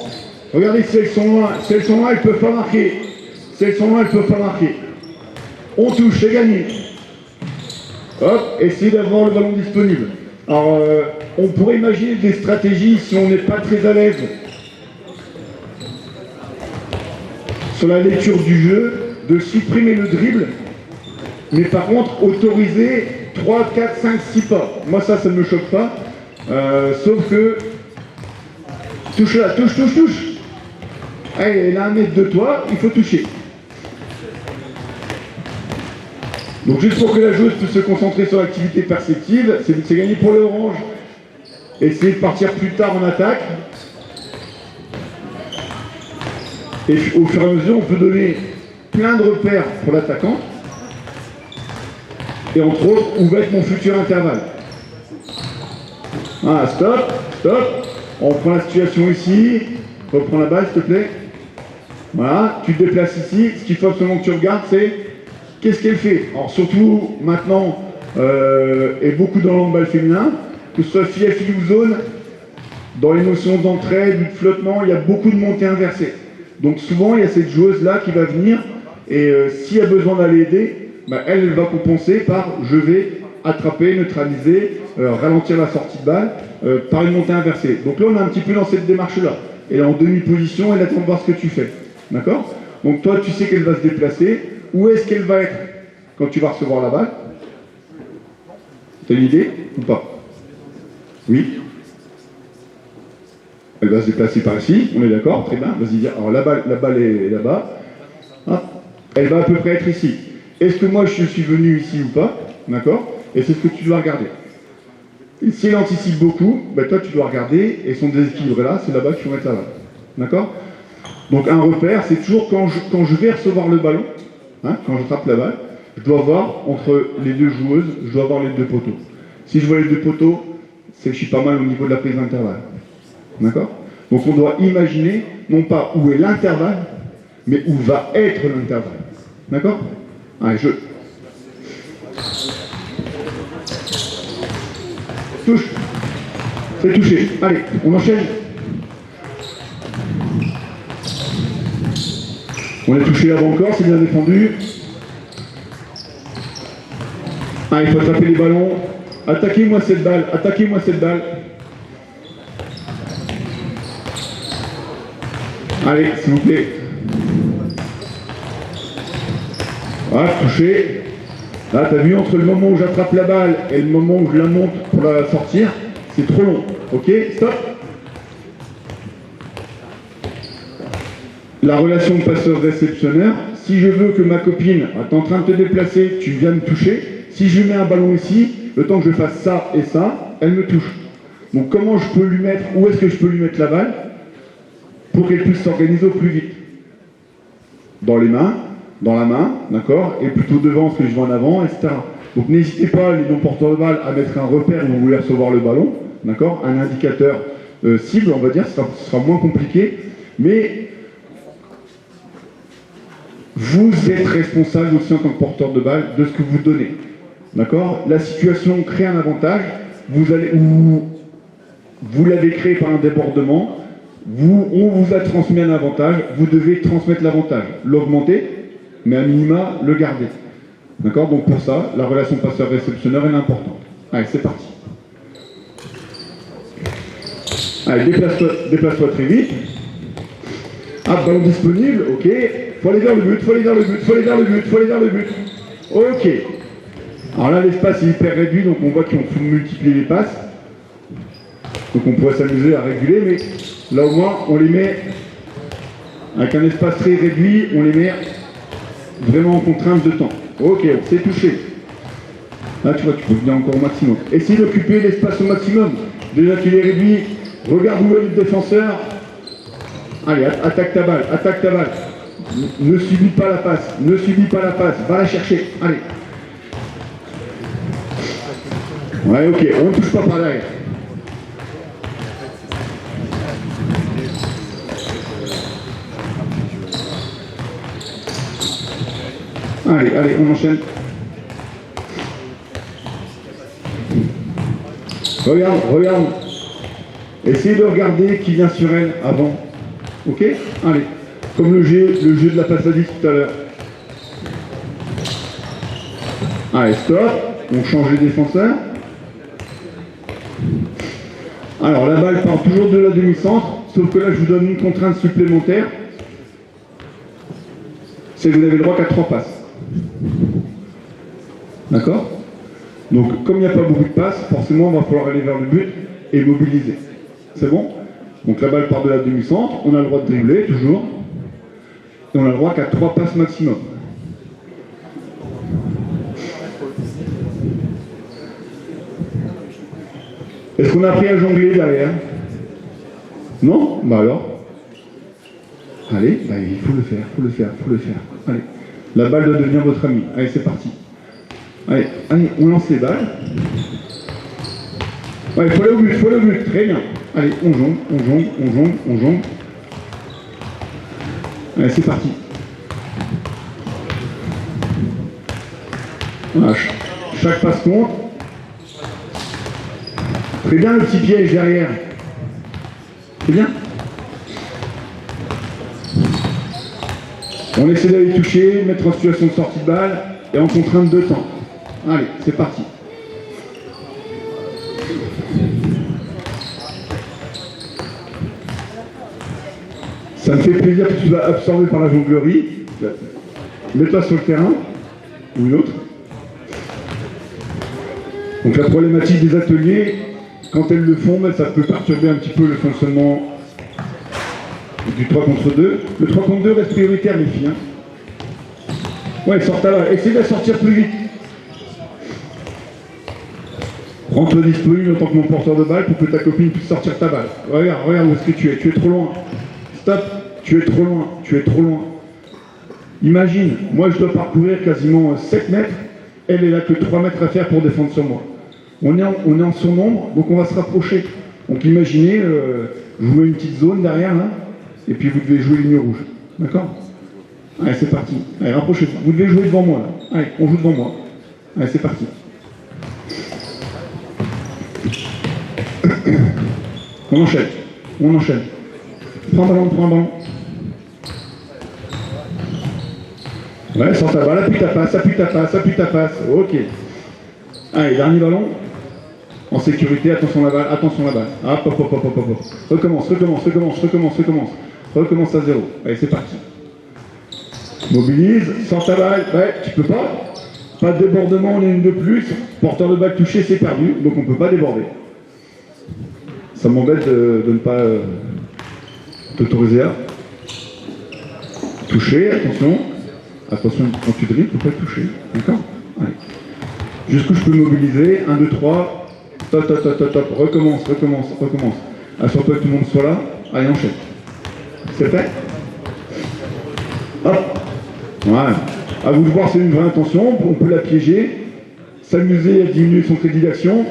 Regardez si elles sont loin. Si elles sont loin, elles ne peuvent pas marquer. Si elles sont loin, elles ne peuvent pas marquer. On touche, c'est gagné. Hop, essayez d'avoir le ballon disponible. Alors, on pourrait imaginer des stratégies si on n'est pas très à l'aise sur la lecture du jeu, de supprimer le dribble, mais par contre, autoriser 3, 4, 5, 6 pas. Moi, ça ne me choque pas. Sauf que touche là, touche. Allez, elle est à 1 mètre de toi, il faut toucher. Donc juste pour que la joueuse puisse se concentrer sur l'activité perceptive, c'est gagné pour le orange. Essayez de partir plus tard en attaque. Et au fur et à mesure, on peut donner plein de repères pour l'attaquant. Et entre autres, où va être mon futur intervalle. Ah, stop. On prend la situation ici. Reprends la balle, s'il te plaît. Voilà, tu te déplaces ici. Ce qu'il faut absolument que tu regardes, c'est qu'est-ce qu'elle fait. Alors surtout maintenant, et beaucoup dans l'handball féminin, que ce soit fille à fille ou zone, dans les notions d'entraide, de flottement, il y a beaucoup de montées inversées. Donc souvent, il y a cette joueuse-là qui va venir, et s'il y a besoin d'aller aider, elle va compenser par je vais attraper, neutraliser, ralentir la sortie de balle par une montée inversée. Donc là, on est un petit peu dans cette démarche-là. Elle est en demi-position, elle attend de voir ce que tu fais. D'accord? Donc toi, tu sais qu'elle va se déplacer. Où est-ce qu'elle va être quand tu vas recevoir la balle? T'as une idée ou pas? Oui? Elle va se déplacer par ici, on est d'accord? Très bien, vas-y, alors la balle est là-bas. Elle va à peu près être ici. Est-ce que moi je suis venu ici ou pas? D'accord? Et c'est ce que tu dois regarder. Et si elle anticipe beaucoup, toi tu dois regarder, et son déséquilibre est là, c'est là-bas qu'il faut mettre la balle. D'accord? Donc un repère, c'est toujours quand je vais recevoir le ballon, quand je frappe la balle, je dois voir entre les 2 joueuses, je dois voir les 2 poteaux. Si je vois les 2 poteaux, c'est que je suis pas mal au niveau de la prise d'intervalle. D'accord? Donc on doit imaginer, non pas où est l'intervalle, mais où va être l'intervalle. D'accord? Allez, je touche. C'est touché. Allez, on enchaîne. On a touché l'avant-corps, c'est bien défendu. Il faut attraper les ballons. Attaquez-moi cette balle. Allez, s'il vous plaît. Voilà, touché. Là, t'as vu, entre le moment où j'attrape la balle et le moment où je la monte pour la sortir, c'est trop long. Ok, stop. La relation passeur-réceptionneur, si je veux que ma copine, t'es en train de te déplacer, tu viens me toucher, si je lui mets un ballon ici, le temps que je fasse ça et ça, elle me touche. Donc comment je peux lui mettre, où est-ce que je peux lui mettre la balle pour qu'elle puisse s'organiser au plus vite? Dans les mains, dans la main, d'accord, et plutôt devant ce que je vais en avant, etc. Donc n'hésitez pas, les non-porteurs de balle, à mettre un repère où vous voulez recevoir le ballon, d'accord, un indicateur cible, on va dire, ce sera moins compliqué, mais vous êtes responsable aussi en tant que porteur de balle de ce que vous donnez. D'accord? La situation crée un avantage, vous l'avez créé par un débordement, on vous a transmis un avantage, vous devez transmettre l'avantage, l'augmenter, mais à minima, le garder. D'accord? Donc pour ça, la relation passeur-réceptionneur est importante. Allez, c'est parti. Allez, déplace-toi très vite. Ah, ballon disponible, ok. Faut aller vers le but, faut aller vers le but, faut aller vers le but, faut aller vers le but. Ok. Alors là, l'espace est hyper réduit, donc on voit qu'il faut multiplier les passes. Donc on pourrait s'amuser à réguler, mais là au moins, on les met avec un espace très réduit, on les met vraiment en contrainte de temps. Ok, c'est touché. Là, tu vois, tu peux venir encore au maximum. Essaye d'occuper l'espace au maximum. Déjà qu'il est réduit, regarde où est le défenseur. Allez, attaque ta balle, attaque ta balle. Ne subis pas la passe, ne subis pas la passe. Va la chercher, allez. Ouais, ok, on ne touche pas par derrière. Allez, allez, on enchaîne. Regarde, regarde. Essayez de regarder qui vient sur elle avant. Ok? Allez. Comme le jeu de la passe à 10 tout à l'heure. Allez, stop. On change les défenseurs. Alors, la balle part toujours de la demi-centre, sauf que là, je vous donne une contrainte supplémentaire. C'est que vous n'avez le droit qu'à 3 passes. D'accord? Donc, comme il n'y a pas beaucoup de passes, forcément, il va falloir aller vers le but et mobiliser. C'est bon? Donc, la balle part de la demi-centre, on a le droit de dribbler, toujours. Et on a le droit qu'à 3 passes maximum. Est-ce qu'on a appris à jongler derrière? Non? Bah alors? Allez, bah, il faut le faire, faut le faire, faut le faire. Allez, la balle doit devenir votre amie. Allez, c'est parti. Allez, allez, on lance les balles. Ouais, il faut aller au but, faut aller au but. Très bien. Allez, on jongle, on jongle, on jongle, on jongle. Allez, c'est parti. Voilà, chaque passe compte. Très bien le petit piège derrière. C'est bien. On essaie d'aller toucher, mettre en situation de sortie de balle et en contrainte de temps. Allez, c'est parti. Ça me fait plaisir que tu sois absorbé par la jonglerie. Mets-toi sur le terrain, ou une autre. Donc la problématique des ateliers, quand elles le font, ça peut perturber un petit peu le fonctionnement du 3 contre 2. Le 3 contre 2 reste prioritaire, les filles. Hein. Ouais, sors ta balle. Essaye de la sortir plus vite. Rends-toi disponible en tant que mon porteur de balle pour que ta copine puisse sortir ta balle. Regarde, regarde où est-ce que tu es. Tu es trop loin. Stop. Tu es trop loin. Tu es trop loin. Imagine, moi je dois parcourir quasiment 7 mètres. Elle n'a que 3 mètres à faire pour défendre sur moi. On est en surnombre, donc on va se rapprocher. Donc imaginez, je vous mets une petite zone derrière, là, et puis vous devez jouer ligne rouge. D'accord? Allez, c'est parti. Allez, rapprochez-vous. Vous devez jouer devant moi, là. Allez, on joue devant moi. Allez, c'est parti. On enchaîne. On enchaîne. Prends un ballon, prends un ballon. Ouais, sors ta balle, appuie ta passe, appuie ta passe, appuie ta passe. Ok. Allez, dernier ballon. En sécurité, attention la balle, attention la balle. Hop, hop, hop, hop, hop, hop. Recommence, recommence, recommence, recommence, recommence. Recommence à 0. Allez, c'est parti. Mobilise, sors ta balle. Ouais, tu peux pas. Pas de débordement, on est une de plus. Porteur de balle touché, c'est perdu. Donc on ne peut pas déborder. Ça m'embête de ne pas t'autoriser à toucher, attention. Attention, quand tu dribbles, il ne faut pas toucher. D'accord? Allez. Jusqu'où je peux mobiliser. 1, 2, 3. Top, top, top, top, top. Recommence, recommence, recommence. Assure-toi que tout le monde soit là. Allez, enchaîne. C'est fait? Hop. Voilà. À vous de voir, c'est une vraie intention. On peut la piéger. S'amuser à diminuer son crédit d'action.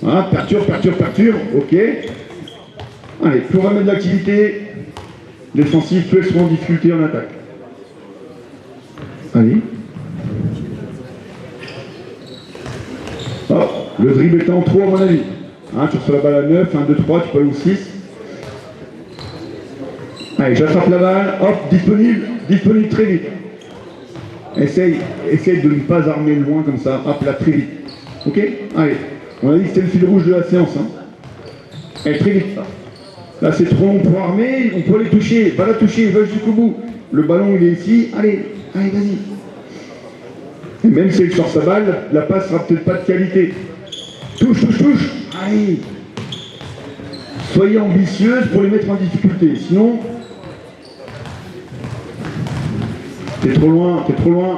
Voilà. Perturbe, perturbe, perturbe. Ok. Allez, plus on va mettre de l'activité défensive, plus elles seront en difficulté en attaque. Allez. Hop, le dribble est en trop à mon avis. Hein, tu reçois la balle à 9, 1, 2, 3, tu peux aller au 6. Allez, j'attrape la balle, hop, disponible très vite. Essaye de ne pas armer loin comme ça, hop là, très vite. Ok? Allez, on a dit que c'était le fil rouge de la séance. Hein. Allez, très vite. Là, c'est trop long pour armer, on peut aller toucher, va la toucher, va jusqu'au bout. Le ballon, il est ici, allez, allez, vas-y. Et même si elle sort sa balle, la passe sera peut-être pas de qualité. Touche, touche, touche, allez. Soyez ambitieuse pour les mettre en difficulté, sinon... T'es trop loin, t'es trop loin.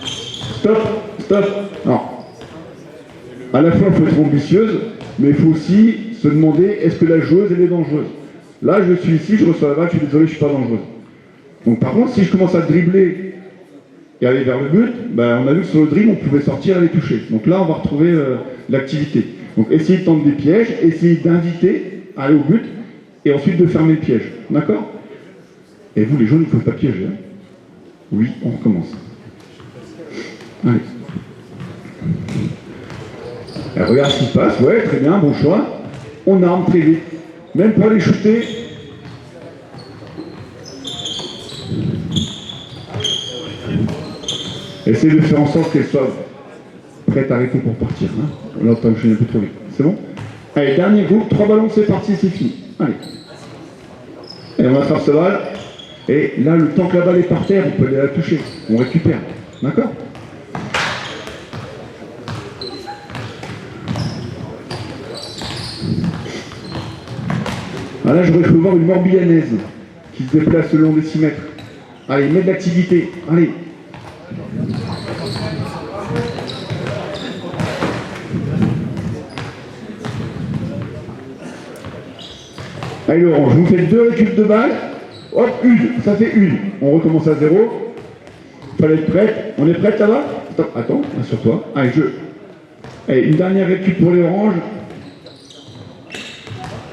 Stop, stop. Non. À la fois, il faut être ambitieuse, mais il faut aussi se demander, est-ce que la joueuse, elle est dangereuse? Là, je suis ici, je reçois la balle, je suis désolé, je ne suis pas dangereuse. Donc par contre, si je commence à dribbler et aller vers le but, ben, on a vu que sur le dribble, on pouvait sortir et aller toucher. Donc là, on va retrouver l'activité. Donc essayez de tendre des pièges, essayez d'inviter à aller au but, et ensuite de fermer le piège. D'accord? Et vous, les jaunes, il ne faut pas piéger. Hein. Oui, on recommence. Allez. Et regarde ce qui se passe. Ouais, très bien, bon choix. On arme très vite. Même pour aller shooter. Essayez de faire en sorte qu'elle soit prête à arrêter pour partir. Hein. Là, on enchaîner un peu trop vite. C'est bon? Allez, dernier groupe. 3 ballons, c'est parti, c'est fini. Allez. Et on attrape ce balle. Et là, le temps que la balle est par terre, on peut aller la toucher. On récupère. D'accord? Là, je voudrais voir une morbillanaise qui se déplace le long des 6 mètres. Allez, mets de l'activité. Allez. Allez, Laurent, je vous fais 2 récup de balles. Hop, une. Ça fait une. On recommence à 0. Fallait être prête. On est prête là-bas? Attends, assure-toi. Allez, Allez, une dernière récup pour les oranges.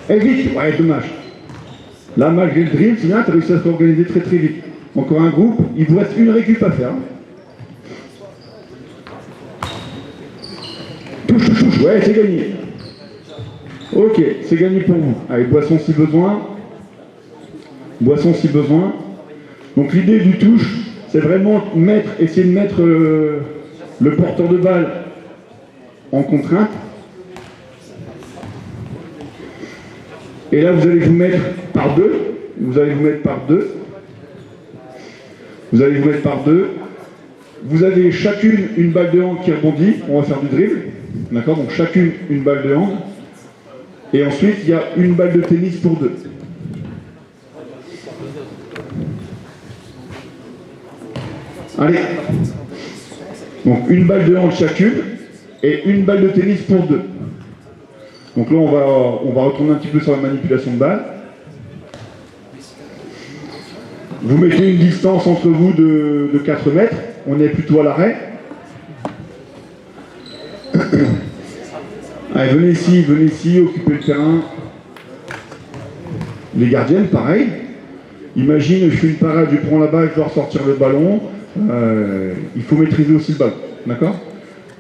Et vite. Ouais, dommage. Là, malgré le drill, c'est bien, tu as réussi à s'organiser très très vite. Encore un groupe. Il vous reste une récup à faire. Touche, touche, touche. Ouais, c'est gagné. Ok, c'est gagné pour vous. Allez, boisson si besoin. Boisson si besoin. Donc l'idée du touche, c'est vraiment essayer de mettre le porteur de balle en contrainte. Et là, vous allez vous mettre par 2. Vous allez vous mettre par 2. Vous allez vous mettre par 2. Vous avez chacune une balle de hand qui rebondit. On va faire du dribble. D'accord? Donc chacune une balle de hand. Et ensuite, il y a une balle de tennis pour 2. Allez. Donc une balle de hand chacune et une balle de tennis pour 2. Donc là, on va retourner un petit peu sur la manipulation de balle. Vous mettez une distance entre vous de 4 mètres. On est plutôt à l'arrêt. Allez, venez ici, occupez le terrain. Les gardiennes, pareil. Imagine, je fais une parade, je prends la balle, je dois ressortir le ballon. Il faut maîtriser aussi le ballon. D'accord?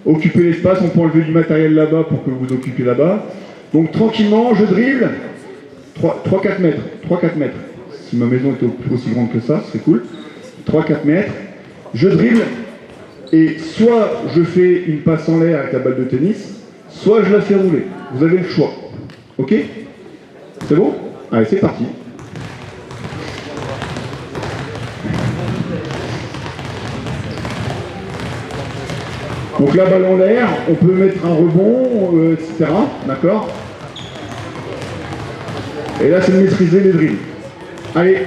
Occupez l'espace, on peut enlever du matériel là-bas pour que vous occupiez là-bas. Donc tranquillement, je dribble. 3-4 mètres. 3-4 mètres. Si ma maison était aussi grande que ça, c'est cool. 3-4 mètres. Je dribble. Et soit je fais une passe en l'air avec la balle de tennis, soit je la fais rouler. Vous avez le choix. Ok? C'est bon? Allez, c'est parti. Donc la balle en l'air, on peut mettre un rebond, etc. D'accord? Et là, c'est de maîtriser les drills. Allez,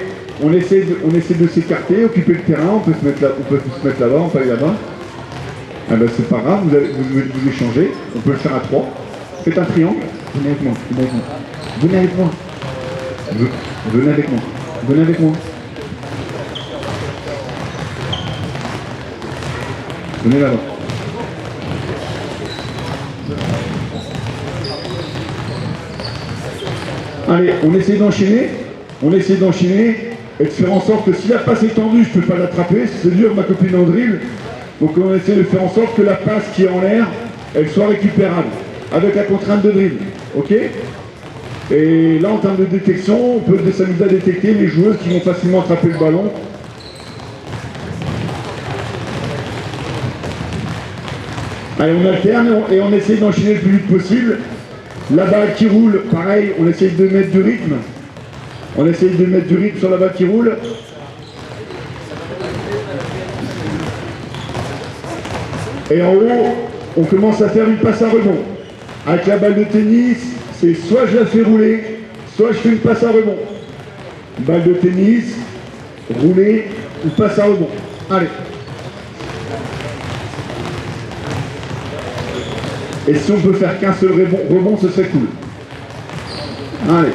on essaie de s'écarter, occuper le terrain, on peut se mettre là-bas, on peut aller là-bas. Ah ben c'est pas grave, vous échangez, on peut le faire à 3. Faites un triangle, venez avec moi, venez avec moi. Venez avec moi, venez avec moi. Venez là-bas. Allez, on essaie d'enchaîner et de faire en sorte que si la passe est tendue, je ne peux pas l'attraper, c'est dur ma copine en drill. Donc on essaie de faire en sorte que la passe qui est en l'air, elle soit récupérable, avec la contrainte de dribble. Ok? Et là en termes de détection, on peut s'amuser à détecter les joueuses qui vont facilement attraper le ballon. Allez, on alterne et on essaie d'enchaîner le plus vite possible. La balle qui roule, pareil, on essaye de mettre du rythme. On essaye de mettre du rythme sur la balle qui roule. Et en haut, on commence à faire une passe à rebond. Avec la balle de tennis, c'est soit je la fais rouler, soit je fais une passe à rebond. Balle de tennis, rouler ou passe à rebond. Allez. Et si on peut faire qu'un seul rebond, ce serait cool. Allez.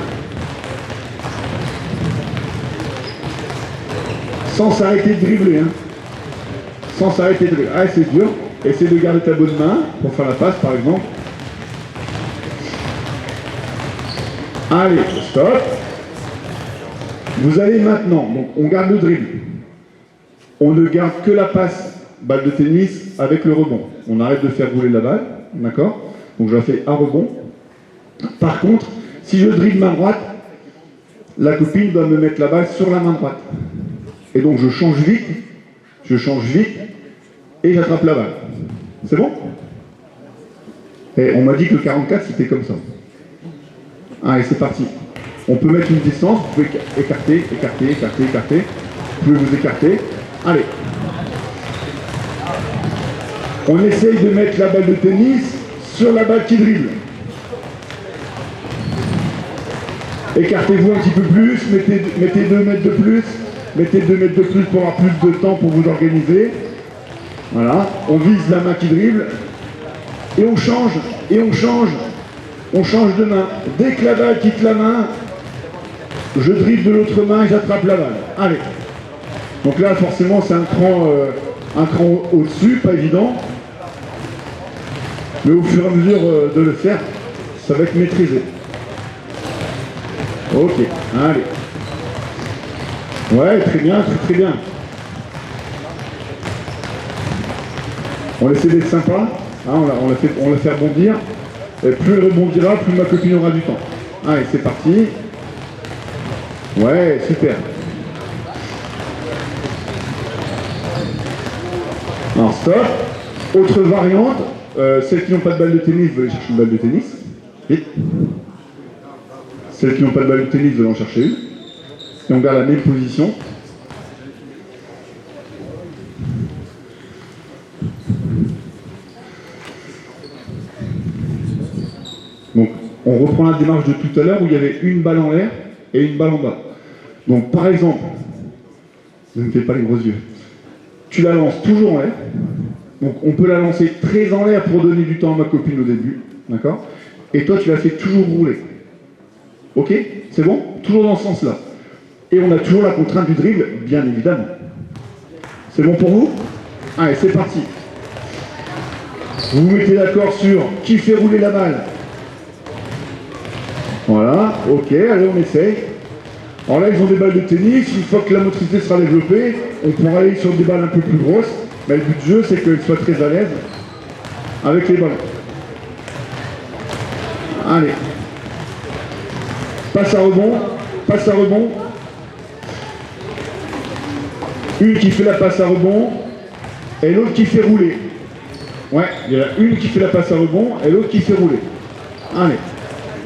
Sans s'arrêter de dribbler. Hein. Sans s'arrêter de dribbler. Ah, c'est dur. Essaye de garder ta bonne main pour faire la passe, par exemple. Allez, stop. Vous allez maintenant, donc on garde le dribble. On ne garde que la passe balle de tennis avec le rebond. On arrête de faire rouler la balle, d'accord? Donc je la fais à rebond. Par contre, si je dribble main droite, la copine doit me mettre la balle sur la main droite. Et donc je change vite et j'attrape la balle. C'est bon? Et on m'a dit que le 44 c'était comme ça. Allez, c'est parti. On peut mettre une distance, vous pouvez écarter. Vous pouvez vous écarter. Allez. On essaye de mettre la balle de tennis sur la balle qui dribble. Écartez-vous un petit peu plus, mettez 2 mètres de plus. Mettez 2 mètres de plus pour avoir plus de temps pour vous organiser. Voilà. On vise la main qui dribble. Et on change. On change de main. Dès que la balle quitte la main, je dribble de l'autre main et j'attrape la balle. Allez. Donc là, forcément, c'est un cran au-dessus, pas évident. Mais au fur et à mesure de le faire, ça va être maîtrisé. Ok, allez. Ouais, très bien, très bien. On essaie d'être sympa. Hein, on la fait rebondir. Et plus elle rebondira, plus ma copine aura du temps. Allez, c'est parti. Ouais, super. Alors, stop. Autre variante. Celles qui n'ont pas de balle de tennis veulent aller chercher une balle de tennis. Vite. Celles qui n'ont pas de balle de tennis veulent en chercher une. Et on garde la même position. Donc, on reprend la démarche de tout à l'heure où il y avait une balle en l'air et une balle en bas. Donc, par exemple, ne me fais pas les gros yeux. Tu la lances toujours en l'air. Donc, on peut la lancer très en l'air pour donner du temps à ma copine au début. D'accord? Et toi, tu la fais toujours rouler. Ok? C'est bon? Toujours dans ce sens-là. Et on a toujours la contrainte du dribble, bien évidemment. C'est bon pour vous? Allez, c'est parti. Vous vous mettez d'accord sur qui fait rouler la balle. Voilà, ok, allez, on essaye. Alors là, ils ont des balles de tennis. Une fois que la motricité sera développée, on pourra aller sur des balles un peu plus grosses. Mais le but du jeu, c'est qu'elles soient très à l'aise avec les ballons. Allez. Passe à rebond. Une qui fait la passe à rebond et l'autre qui fait rouler. Ouais, il y a une qui fait la passe à rebond et l'autre qui fait rouler. Allez.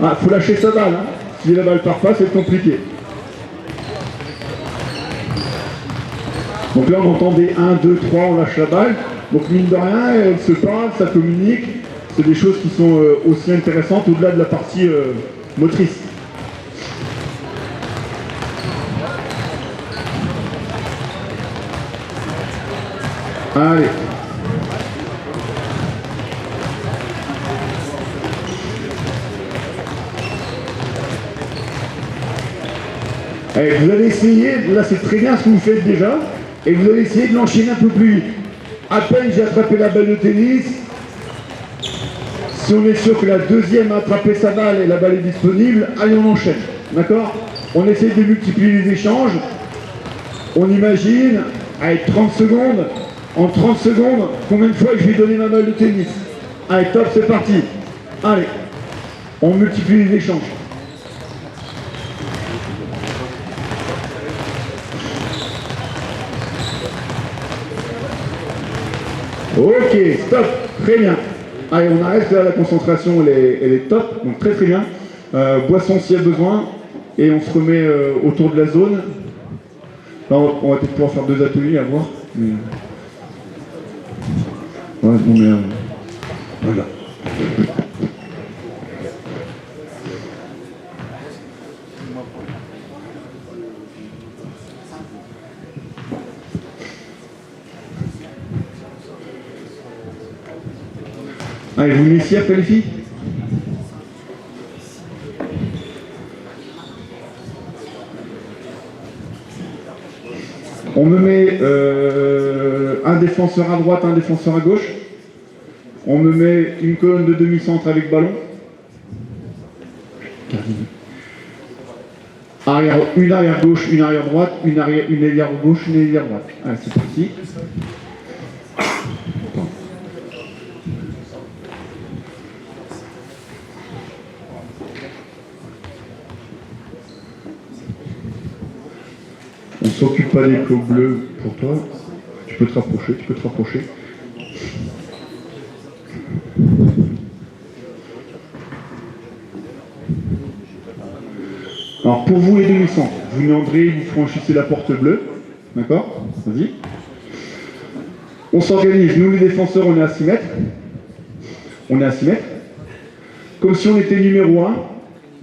Ah, faut lâcher sa balle. Hein. Si la balle part pas, c'est compliqué. Donc là, on entend des 1, 2, 3, on lâche la balle. Donc mine de rien, elle se parle, ça communique. C'est des choses qui sont aussi intéressantes au-delà de la partie motrice. Allez. Allez, vous allez essayer, là c'est très bien ce que vous faites déjà, et vous allez essayer de l'enchaîner un peu plus vite. À peine j'ai attrapé la balle de tennis, si on est sûr que la deuxième a attrapé sa balle et la balle est disponible, allez on enchaîne, d'accord? On essaie de multiplier les échanges, on imagine, allez 30 secondes, en 30 secondes, combien de fois je vais donner ma balle de tennis? Allez top, c'est parti, allez, on multiplie les échanges. Ok, stop, très bien. Allez, on arrête là, la concentration, elle est top, donc très très bien. Boisson s'il y a besoin, et on se remet autour de la zone. Là, on va peut-être pouvoir faire 2 ateliers à voir. Mais... ouais, bon, mais, voilà. Allez, vous venez ici après les filles? On me met un défenseur à droite, un défenseur à gauche. On me met une colonne de demi-centre avec ballon. Une arrière gauche, une arrière droite, une ailière gauche, une ailière droite. Allez, c'est parti. On s'occupe pas des clos bleus pour toi. Tu peux te rapprocher, tu peux te rapprocher. Alors pour vous les demi-centres, vous meandrez, vous franchissez la porte bleue. D'accord? Vas-y. On s'organise, nous les défenseurs, on est à 6 mètres. On est à 6 mètres. Comme si on était numéro 1.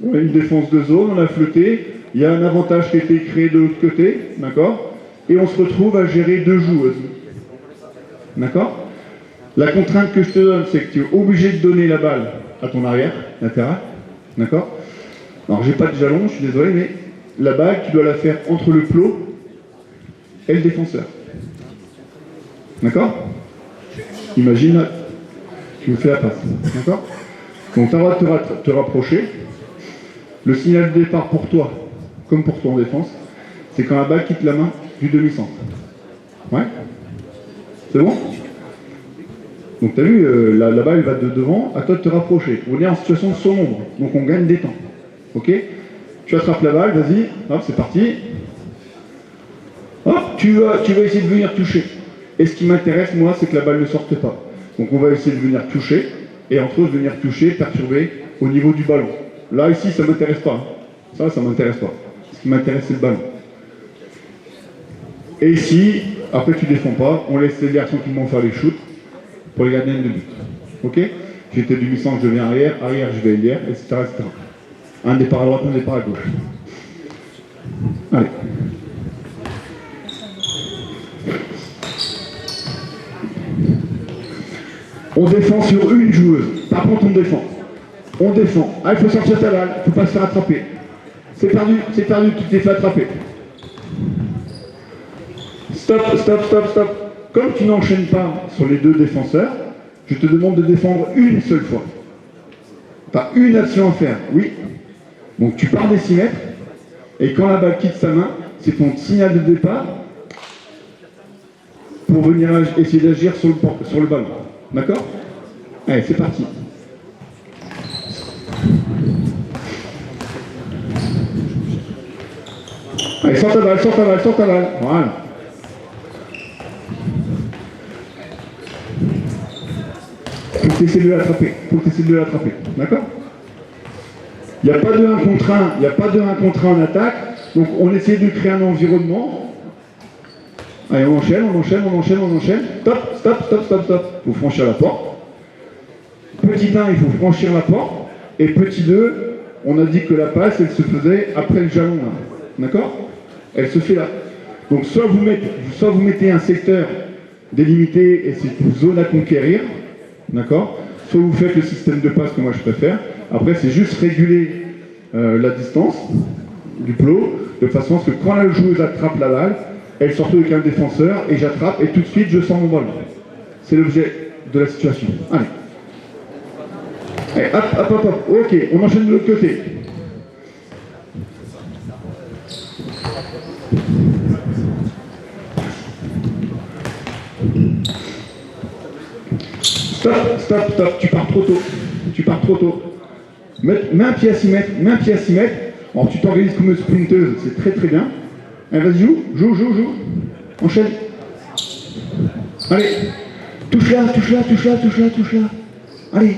On a une défense de zone, on a flotté. Il y a un avantage qui a été créé de l'autre côté, d'accord? Et on se retrouve à gérer 2 joueuses. D'accord? La contrainte que je te donne, c'est que tu es obligé de donner la balle à ton arrière latéral. D'accord? Alors, j'ai pas de jalon, je suis désolé, mais la balle, tu dois la faire entre le plot et le défenseur. D'accord? Imagine, tu me fais la passe. D'accord? Donc, tu as le droit de te rapprocher. Le signal de départ pour toi, comme pour toi en défense, c'est quand la balle quitte la main du demi-centre. Ouais? C'est bon? Donc tu as vu, la balle va de devant, à toi de te rapprocher. On est en situation de surnombre, donc on gagne des temps. Ok? Tu attrapes la balle, vas-y, hop, c'est parti. Hop, tu vas essayer de venir toucher. Et ce qui m'intéresse, moi, c'est que la balle ne sorte pas. Donc on va essayer de venir toucher, et entre autres venir toucher, perturber au niveau du ballon. Là, ici, ça ne m'intéresse pas. Ça ne m'intéresse pas. Ce qui m'intéresse, c'est le ballon. Et ici, après tu défends pas, on laisse les garçons tranquillement faire les shoots pour les gardiens de but. Ok? J'étais du mi-centre, je viens arrière, je vais ailière, etc., etc. Un départ à droite, un départ à gauche. Allez. On défend sur une joueuse. Par contre, on défend. On défend. Ah, il faut sortir ta balle, il ne faut pas se faire attraper. C'est perdu, tu t'es fait attraper. Stop. Comme tu n'enchaînes pas sur les 2 défenseurs, je te demande de défendre une seule fois. Tu as une action à faire, oui. Donc tu pars des 6 mètres, et quand la balle quitte sa main, c'est ton signal de départ pour venir essayer d'agir sur le ballon. D'accord? Allez, c'est parti. Allez, sors ta balle. Voilà. Faut que tu essaies de l'attraper. D'accord? Il n'y a pas de 1 contre 1, en attaque. Donc on essaie de créer un environnement. Allez, on enchaîne. Stop. Il faut franchir la porte. Petit 1, il faut franchir la porte. Et petit 2, on a dit que la passe, elle se faisait après le jalon. Là. D'accord? Elle se fait là. Donc soit vous mettez un secteur délimité et c'est une zone à conquérir. D'accord? Soit vous faites le système de passe que moi je préfère. Après, c'est juste réguler la distance du plot de façon à ce que quand la joueuse attrape la balle, elle sort avec un défenseur et j'attrape et tout de suite je sors mon ballon. C'est l'objet de la situation. Allez. Allez, hop. Ok, on enchaîne de l'autre côté. Stop. Tu pars trop tôt. Mets un pied à 6 mètres. Alors tu t'organises comme une sprinteuse, c'est très très bien. Allez, vas-y, joue. Enchaîne. Allez. Touche là. Allez.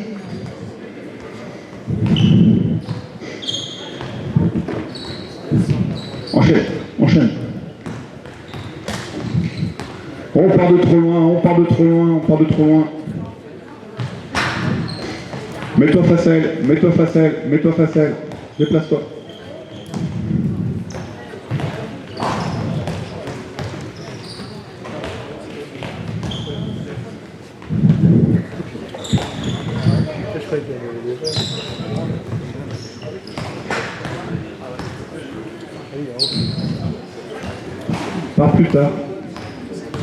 Enchaîne, enchaîne. On part de trop loin, on part de trop loin, on part de trop loin. Mets-toi face à elle, mets-toi face à elle, mets-toi face à elle. Déplace-toi. Pas plus tard.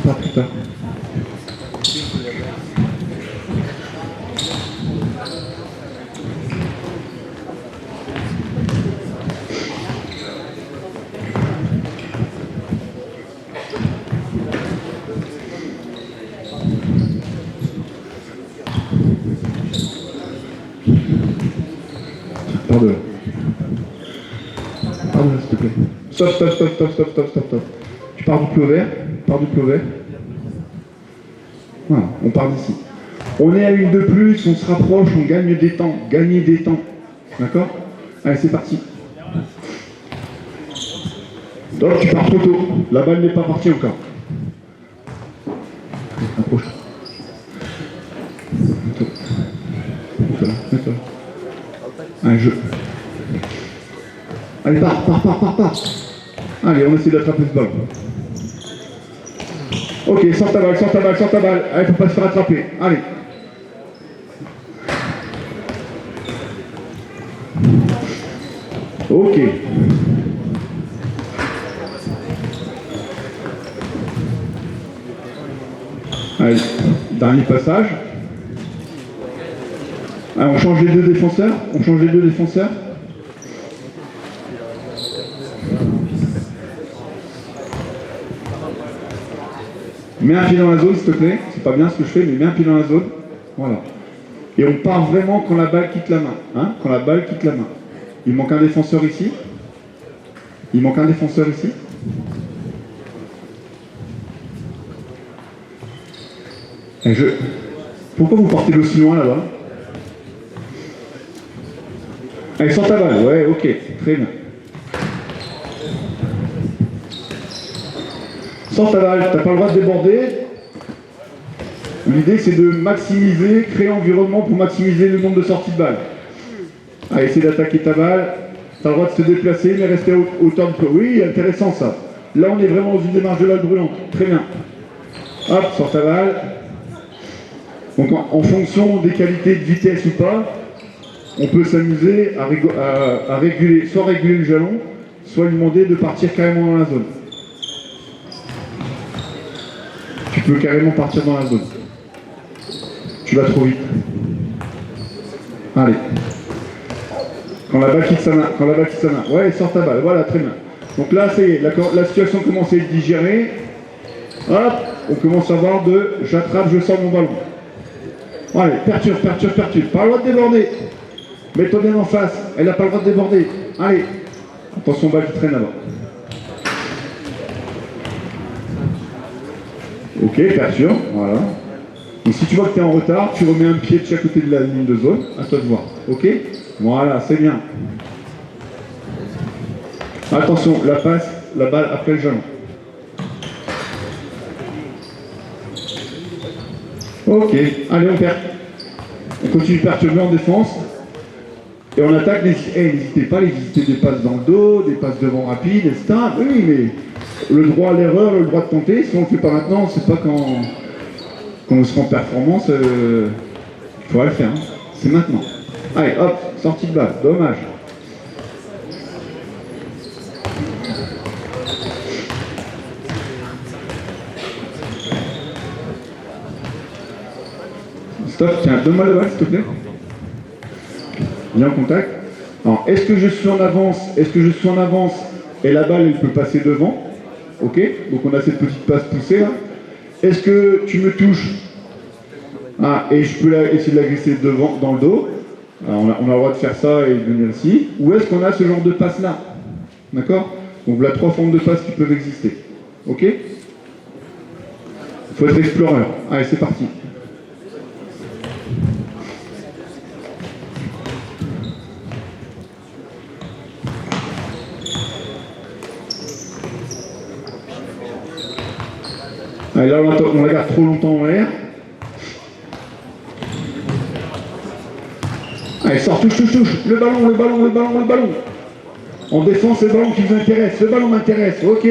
Pas plus tard. Pardon. Pardon, s'il te plaît. Stop, stop, stop, stop, stop, stop, stop, stop. Tu pars du plus au vert. Pars du plus au vert. Voilà, on part d'ici. On est à une de plus, on se rapproche, on gagne des temps. Gagner des temps. D'accord? Allez, c'est parti. Donc, tu pars trop tôt. La balle n'est pas partie encore. Approche. Mets-toi là, mets-toi là. Un jeu. Allez, pars. Allez, on essaie d'attraper ce ballon. Ok, sors ta balle. Allez, faut pas se faire attraper. Allez. Ok. Allez, dernier passage. Allez, on change les deux défenseurs. Mets un pied dans la zone, s'il te plaît. C'est pas bien ce que je fais, mais mets un pied dans la zone. Voilà. Et on part vraiment quand la balle quitte la main. Hein, quand la balle quitte la main. Il manque un défenseur ici. Et Pourquoi vous partez aussi loin là-bas? Allez, sors ta balle. Ouais, ok. Très bien. Sors ta balle, t'as pas le droit de déborder. L'idée c'est de maximiser, créer environnement pour maximiser le nombre de sorties de balle. Allez, essaie d'attaquer ta balle. T'as le droit de se déplacer, mais rester à hauteur de toi. Oui, intéressant ça. Là on est vraiment dans une démarche de balle brûlante. Très bien. Hop, sors ta balle. Donc en fonction des qualités de vitesse ou pas, on peut s'amuser à réguler, soit réguler le jalon, soit lui demander de partir carrément dans la zone. Tu peux carrément partir dans la zone. Tu vas trop vite. Allez. Quand la balle quitte sa main. Ouais, sors ta balle. Voilà, très bien. Donc là, ça y est, la situation commence à être digérée. Hop, on commence à voir de j'attrape, je sors mon ballon. Allez, perturbe. Pas le droit de déborder. Mets-toi bien en face. Elle n'a pas le droit de déborder. Allez. Attention, balle qui traîne là-bas. Ok, perturbe, voilà. Et si tu vois que tu es en retard, tu remets un pied de chaque côté de la ligne de zone, à toi de voir. Ok? Voilà, c'est bien. Attention, la balle après le jalon. Ok, allez, on perd. On continue de perturber en défense. Et on attaque, n'hésitez pas, des passes dans le dos, des passes devant rapides, etc. Oui, mais le droit à l'erreur, le droit de tenter, si on ne le fait pas maintenant, c'est pas quand on sera en performance, il faudra le faire. Hein. C'est maintenant. Allez, hop, sortie de balle, dommage. Stop, tiens, donne-moi la balle, s'il te plaît. Bien en contact. Alors, est-ce que je suis en avance et la balle, elle peut passer devant? Ok, donc on a cette petite passe poussée là. Est-ce que tu me touches? Ah, et je peux essayer de la glisser devant, dans le dos. Alors, on a le droit de faire ça et de venir ici. Ou est-ce qu'on a ce genre de passe là? D'accord? Donc voilà 3 formes de passe qui peuvent exister. Ok? Il faut être explorer. Allez, c'est parti. Allez, là, on la garde trop longtemps en l'air. Allez, sort, touche. Le ballon. En défense, c'est le ballon qui vous intéresse. Le ballon m'intéresse, ok.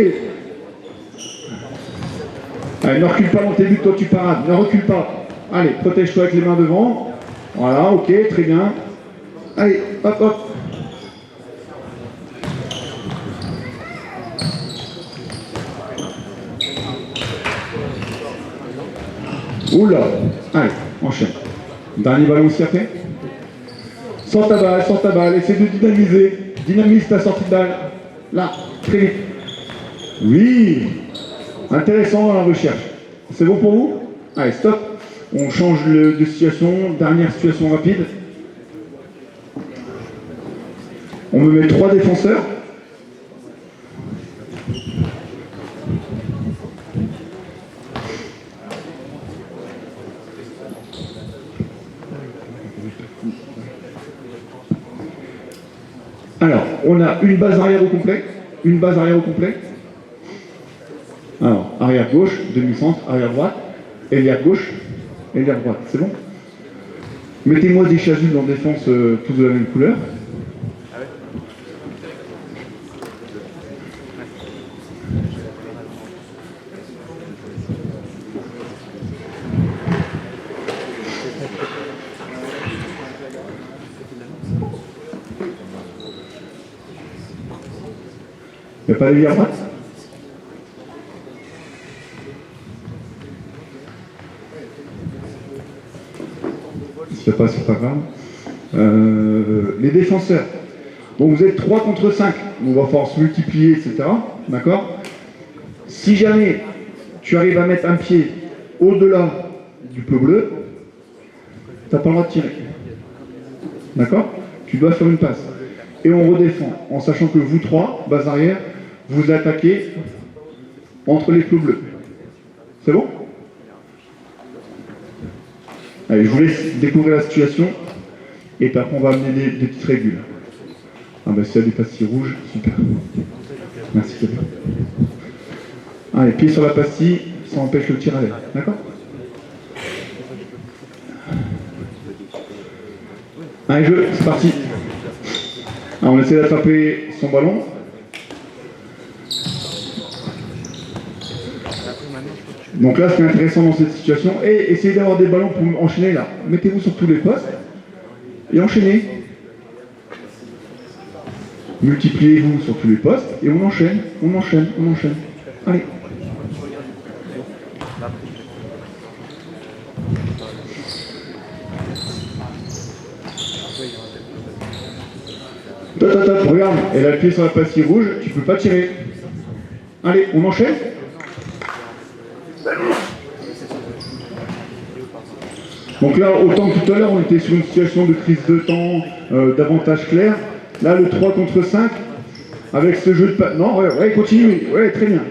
Allez, ne recule pas dans tes buts, toi tu parades. Ne recule pas. Allez, protège-toi avec les mains devant. Voilà, ok, très bien. Allez, hop. Oula. Allez, enchaîne. Dernier ballon aussi après. Sors ta balle, essaie de dynamiser. Dynamise ta sortie de balle. Là, très vite. Oui. Intéressant dans la recherche. C'est bon pour vous? Allez, stop. On change de situation. Dernière situation rapide. On me met 3 défenseurs. Alors, on a une base arrière au complet. Alors, arrière gauche, demi-centre, arrière droite, ailière gauche, ailière droite. C'est bon? Mettez-moi des chasubles en défense tous de la même couleur. Il n'y a pas d'ailier à droite? Si c'est pas grave. Les défenseurs. Bon, vous êtes 3 contre 5. On va falloir se multiplier, etc. D'accord? Si jamais tu arrives à mettre un pied au-delà du peu bleu, tu n'as pas le droit de tirer. D'accord? Tu dois faire une passe. Et on redéfend, en sachant que vous 3, base arrière, vous attaquez entre les clous bleus. C'est bon? Allez, je vous laisse découvrir la situation, et puis après on va amener des petites régules. Ah ben s'il y a des pastilles rouges, super. Merci Kevin. Allez, pied sur la pastille, ça empêche le tir à l'air. D'accord? Allez, jeu, c'est parti. Alors, on essaie d'attraper son ballon. Donc là, ce qui est intéressant dans cette situation, et essayez d'avoir des ballons pour enchaîner là. Mettez-vous sur tous les postes et enchaînez. Multipliez-vous sur tous les postes et on enchaîne. Allez. Top, regarde, elle a le pied sur la pastille rouge, tu peux pas tirer. Allez, on enchaîne. Donc là, autant que tout à l'heure, on était sur une situation de crise de temps, d'avantage clair. Là, le 3 contre 5, avec ce jeu de pastille... Non, ouais, continue, ouais, très bien.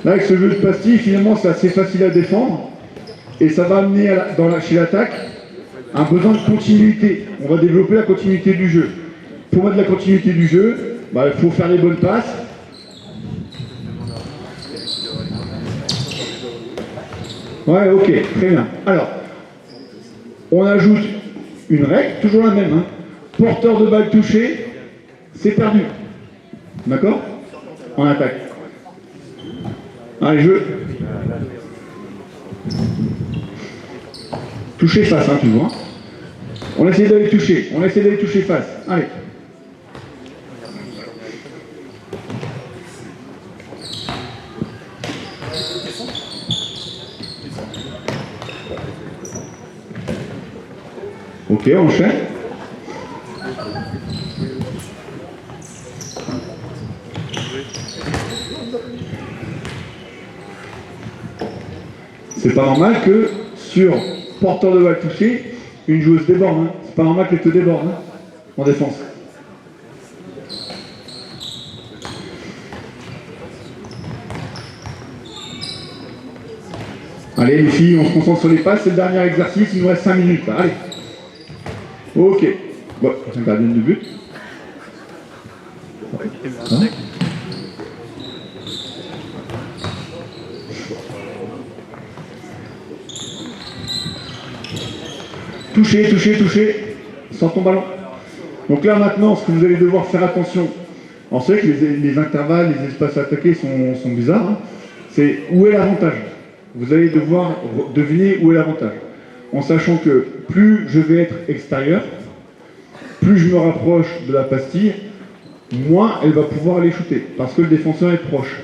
Là, avec ce jeu de pastille, finalement, c'est assez facile à défendre. Et ça va amener chez l'attaque un besoin de continuité. On va développer la continuité du jeu. Pour mettre la continuité du jeu, il faut faire les bonnes passes. Ouais, ok, très bien. Alors, on ajoute une règle, toujours la même. Hein. Porteur de balle touché, c'est perdu. D'accord? En attaque. Allez, jeu. Toucher face, hein, toujours. Hein. On essaie d'aller toucher face. Allez. Ok, on enchaîne. C'est pas normal que sur porteur de balle touché, une joueuse déborde. Hein. C'est pas normal qu'elle te déborde hein, en défense. Allez les filles, on se concentre sur les passes, c'est le dernier exercice, il nous reste 5 minutes là. Allez. Ok. Bon, c'est un gardien de but. Hein? Toucher, toucher, toucher, sans ton ballon. Donc là maintenant, ce que vous allez devoir faire attention, on sait que les intervalles, les espaces attaqués sont bizarres, hein. C'est où est l'avantage. Vous allez devoir deviner où est l'avantage. En sachant que plus je vais être extérieur, plus je me rapproche de la pastille, moins elle va pouvoir aller shooter, parce que le défenseur est proche.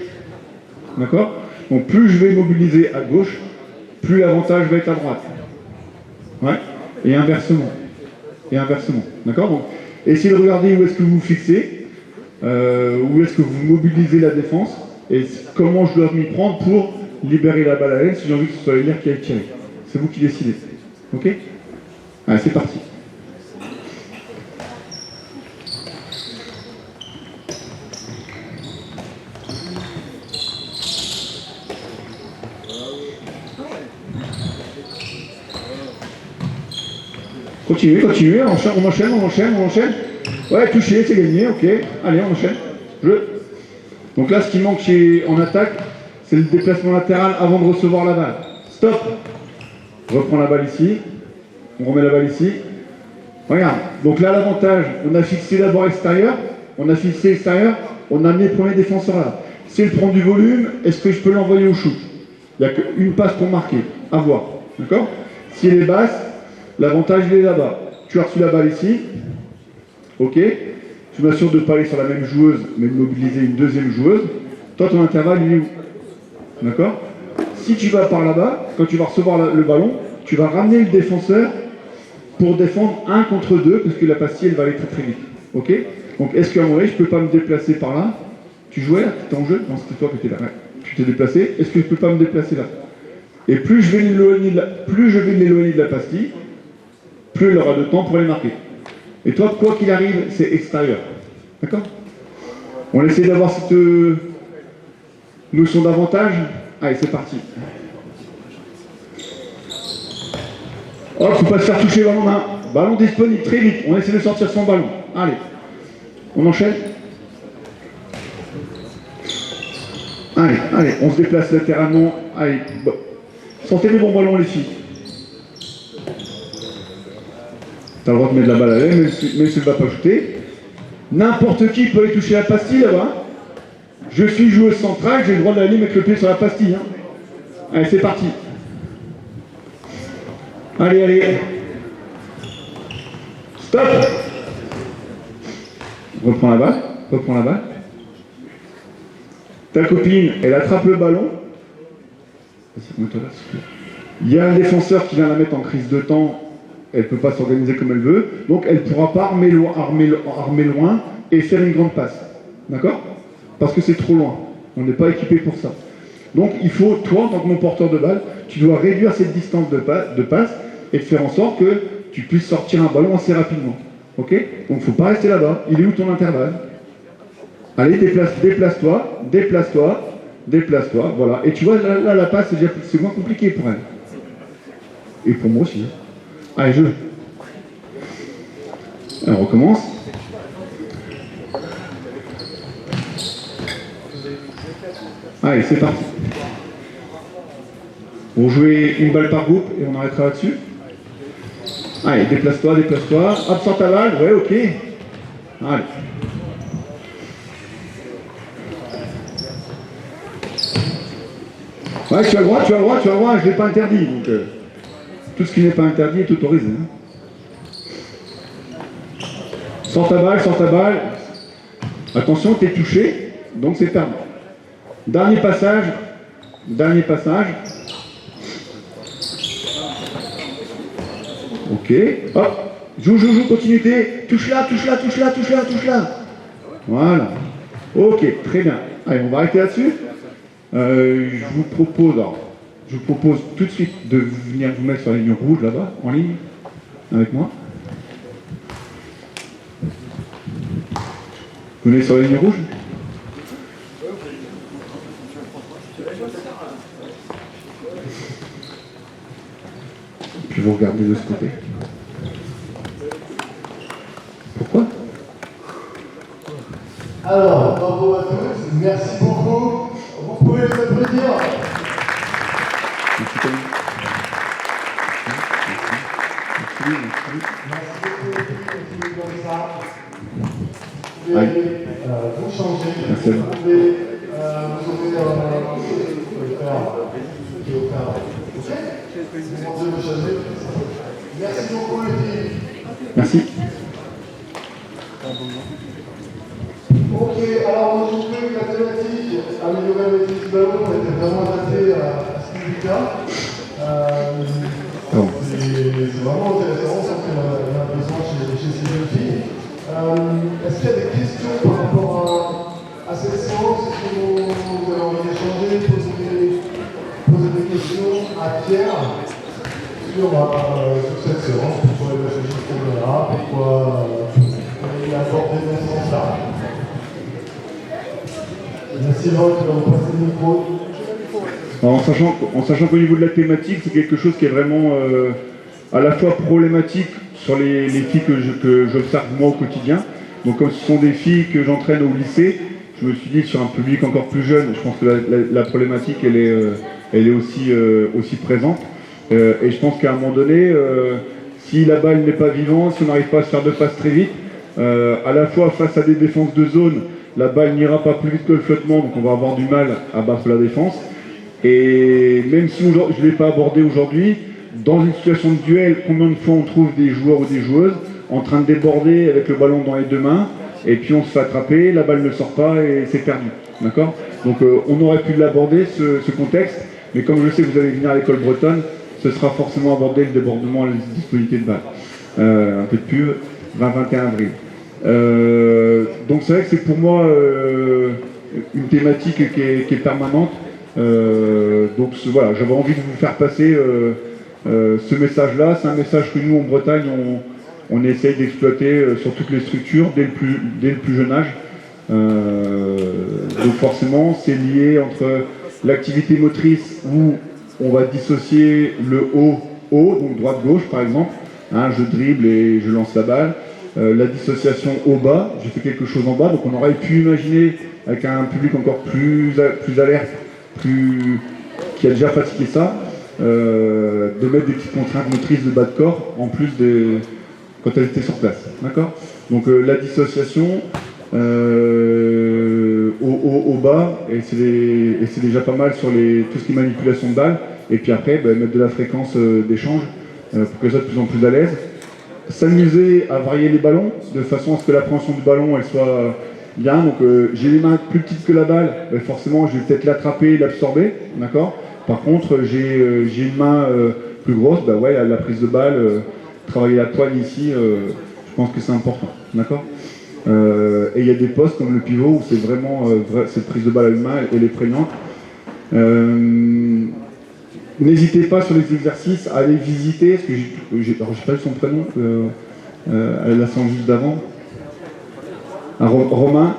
D'accord? Donc plus je vais mobiliser à gauche, plus l'avantage va être à droite. Ouais? Et inversement. Et inversement. D'accord? Donc, essayez de regarder où est-ce que vous fixez, où est-ce que vous mobilisez la défense, et comment je dois m'y prendre pour libérer la balle à l'aile si j'ai envie que ce soit l'air qui aille tirer. C'est vous qui décidez. Ok? Allez, c'est parti. Continuez, continuez, on enchaîne. Ouais, touché, c'est gagné, ok. Allez, on enchaîne. Jeu. Donc là, ce qui manque en attaque, c'est le déplacement latéral avant de recevoir la balle. Stop. Je reprends la balle ici. On remet la balle ici. Regarde. Donc là, l'avantage, on a fixé d'abord extérieur. On a fixé extérieur. On a mis le premier défenseur là. Si elle prend du volume, est-ce que je peux l'envoyer au shoot? Il n'y a qu'une passe pour marquer. À voir. D'accord? Si elle est basse, l'avantage, il est là-bas. Tu as reçu la balle ici. Ok. Je m'assure de ne pas aller sur la même joueuse, mais de mobiliser une deuxième joueuse. Toi, ton intervalle, il est où? D'accord? Si tu vas par là-bas, quand tu vas recevoir le ballon, tu vas ramener le défenseur pour défendre 1 contre 2, parce que la pastille, elle va aller très très vite. Ok? Donc, est-ce qu'à un moment donné, je ne peux pas me déplacer par là? Tu jouais là? Tu étais en jeu? Non, c'était toi qui étais là. Ouais. Tu t'es déplacé. Est-ce que je ne peux pas me déplacer là? Et plus je vais l'éloigner de la pastille, plus elle aura de temps pour les marquer. Et toi, quoi qu'il arrive, c'est extérieur. D'accord? On essaie d'avoir cette notion d'avantage. Allez, c'est parti. Oh, faut pas se faire toucher ballon main. Ballon disponible, très vite. On essaie de sortir son ballon. Allez. On enchaîne. Allez, on se déplace latéralement. Allez, bon. Sortez les bons ballons, les filles. T'as le droit de mettre la balle à l'aile, même si elle ne va pas shooter. N'importe qui peut aller toucher la pastille là-bas. Je suis joueuse centrale, j'ai le droit d'aller mettre le pied sur la pastille. Hein. Allez, c'est parti. Allez. Stop. Reprends la balle. Ta copine, elle attrape le ballon. Il y a un défenseur qui vient la mettre en crise de temps. Elle ne peut pas s'organiser comme elle veut. Donc elle ne pourra pas armer loin et faire une grande passe. D'accord? Parce que c'est trop loin. On n'est pas équipé pour ça. Donc il faut, toi, en tant que mon porteur de balle, tu dois réduire cette distance de passe et faire en sorte que tu puisses sortir un ballon assez rapidement. Ok? Donc il ne faut pas rester là-bas. Il est où ton intervalle? Allez, déplace-toi. Voilà. Et tu vois, là la passe, c'est moins compliqué pour elle. Et pour moi aussi. Allez, jeu. Alors, on recommence. Allez, c'est parti. On jouer une balle par groupe et on arrêtera là-dessus. Allez, déplace-toi. Hop, sors ta balle. Ouais, ok. Allez. Ouais, tu as le droit, je ne l'ai pas interdit. Donc, tout ce qui n'est pas interdit est autorisé. Hein. Sors ta balle. Attention, tu es touché, donc c'est perdu. Dernier passage. Ok, hop. Joue, continuité. Touche là. Voilà. Ok, très bien. Allez, on va arrêter là-dessus. Je vous propose tout de suite de venir vous mettre sur la ligne rouge là-bas, en ligne, avec moi. Vous venez sur la ligne rouge? Puis vous regardez de ce côté. Pourquoi? Alors, bravo à tous, merci beaucoup. Vous pouvez les applaudir. Merci. Continuez comme ça. Vous pouvez aller vous changer. Merci. Vous pouvez vous ouvrir Merci beaucoup, les filles. Merci. Ok, alors moi je vous que la thématique améliorer la maîtrise du ballon était vraiment adaptée à ce public-là. C'est vraiment intéressant, ça qu'on a besoin chez ces jeunes filles. Est-ce qu'il y a des questions par rapport à cette séance? Est-ce que vous avez envie d'échanger, poser des questions à Pierre sur cette séance? Pourquoi il a choisi ce problème-là? Pourquoi il a abordé dans ce sens-là? Merci Sylvain qui va vous passer le micro. En sachant qu'au niveau de la thématique, c'est quelque chose qui est vraiment à la fois problématique sur les filles que j'observe moi au quotidien. Donc comme ce sont des filles que j'entraîne au lycée, je me suis dit sur un public encore plus jeune, je pense que la problématique elle est aussi présente. Et je pense qu'à un moment donné, si la balle n'est pas vivante, si on n'arrive pas à se faire de passe très vite, à la fois face à des défenses de zone, la balle n'ira pas plus vite que le flottement, donc on va avoir du mal à battre la défense. Et même si je ne l'ai pas abordé aujourd'hui, dans une situation de duel, combien de fois on trouve des joueurs ou des joueuses en train de déborder avec le ballon dans les deux mains, et puis on se fait attraper, la balle ne sort pas et c'est perdu. D'accord ? Donc on aurait pu l'aborder, ce contexte, mais comme je sais que vous allez venir à l'école bretonne, ce sera forcément abordé le débordement et la disponibilité de balles. Un peu de pub, 20-21 avril. Donc c'est vrai que c'est pour moi une thématique qui est permanente. Donc voilà, j'avais envie de vous faire passer ce message-là. C'est un message que nous en Bretagne on essaye d'exploiter sur toutes les structures dès le plus jeune âge. Donc forcément c'est lié entre l'activité motrice où on va dissocier le haut, donc droite-gauche par exemple, hein, je dribble et je lance la balle. La dissociation au bas, j'ai fait quelque chose en bas, donc on aurait pu imaginer avec un public encore plus alerte, qui a déjà pratiqué ça, de mettre des petites contraintes motrices de bas de corps en plus quand elles étaient sur place. D'accord ? Donc la dissociation au bas, et c'est déjà pas mal sur tout ce qui est manipulation de balles, et puis après mettre de la fréquence d'échange pour que ça soit de plus en plus à l'aise. S'amuser à varier les ballons de façon à ce que l'appréhension du ballon elle soit bien. Donc j'ai les mains plus petites que la balle, forcément je vais peut-être l'attraper et l'absorber, d'accord. Par contre j'ai une main plus grosse, la prise de balle, travailler la poigne ici, je pense que c'est important, d'accord. Et il y a des postes comme le pivot où c'est vraiment cette prise de balle à une main elle est prégnante. N'hésitez pas sur les exercices à aller visiter, parce que j'ai pas eu son prénom, elle l'a sent juste d'avant. Romain.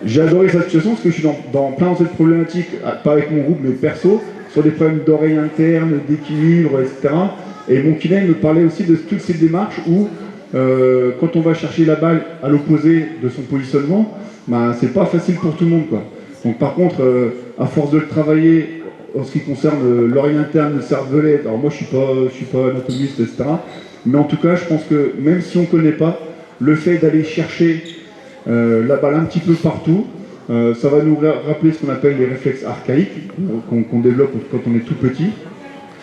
J'ai adoré cette situation parce que je suis plein dans cette problématique, pas avec mon groupe mais perso, sur des problèmes d'oreille interne, d'équilibre, etc. Et mon kiné me parlait aussi de toutes ces démarches où quand on va chercher la balle à l'opposé de son positionnement, c'est pas facile pour tout le monde, quoi. Donc par contre, à force de le travailler en ce qui concerne l'oreille interne, le cervelet, alors moi je suis pas anatomiste, etc. Mais en tout cas, je pense que même si on ne connaît pas, le fait d'aller chercher la balle un petit peu partout, ça va nous rappeler ce qu'on appelle les réflexes archaïques, qu'on développe quand on est tout petit.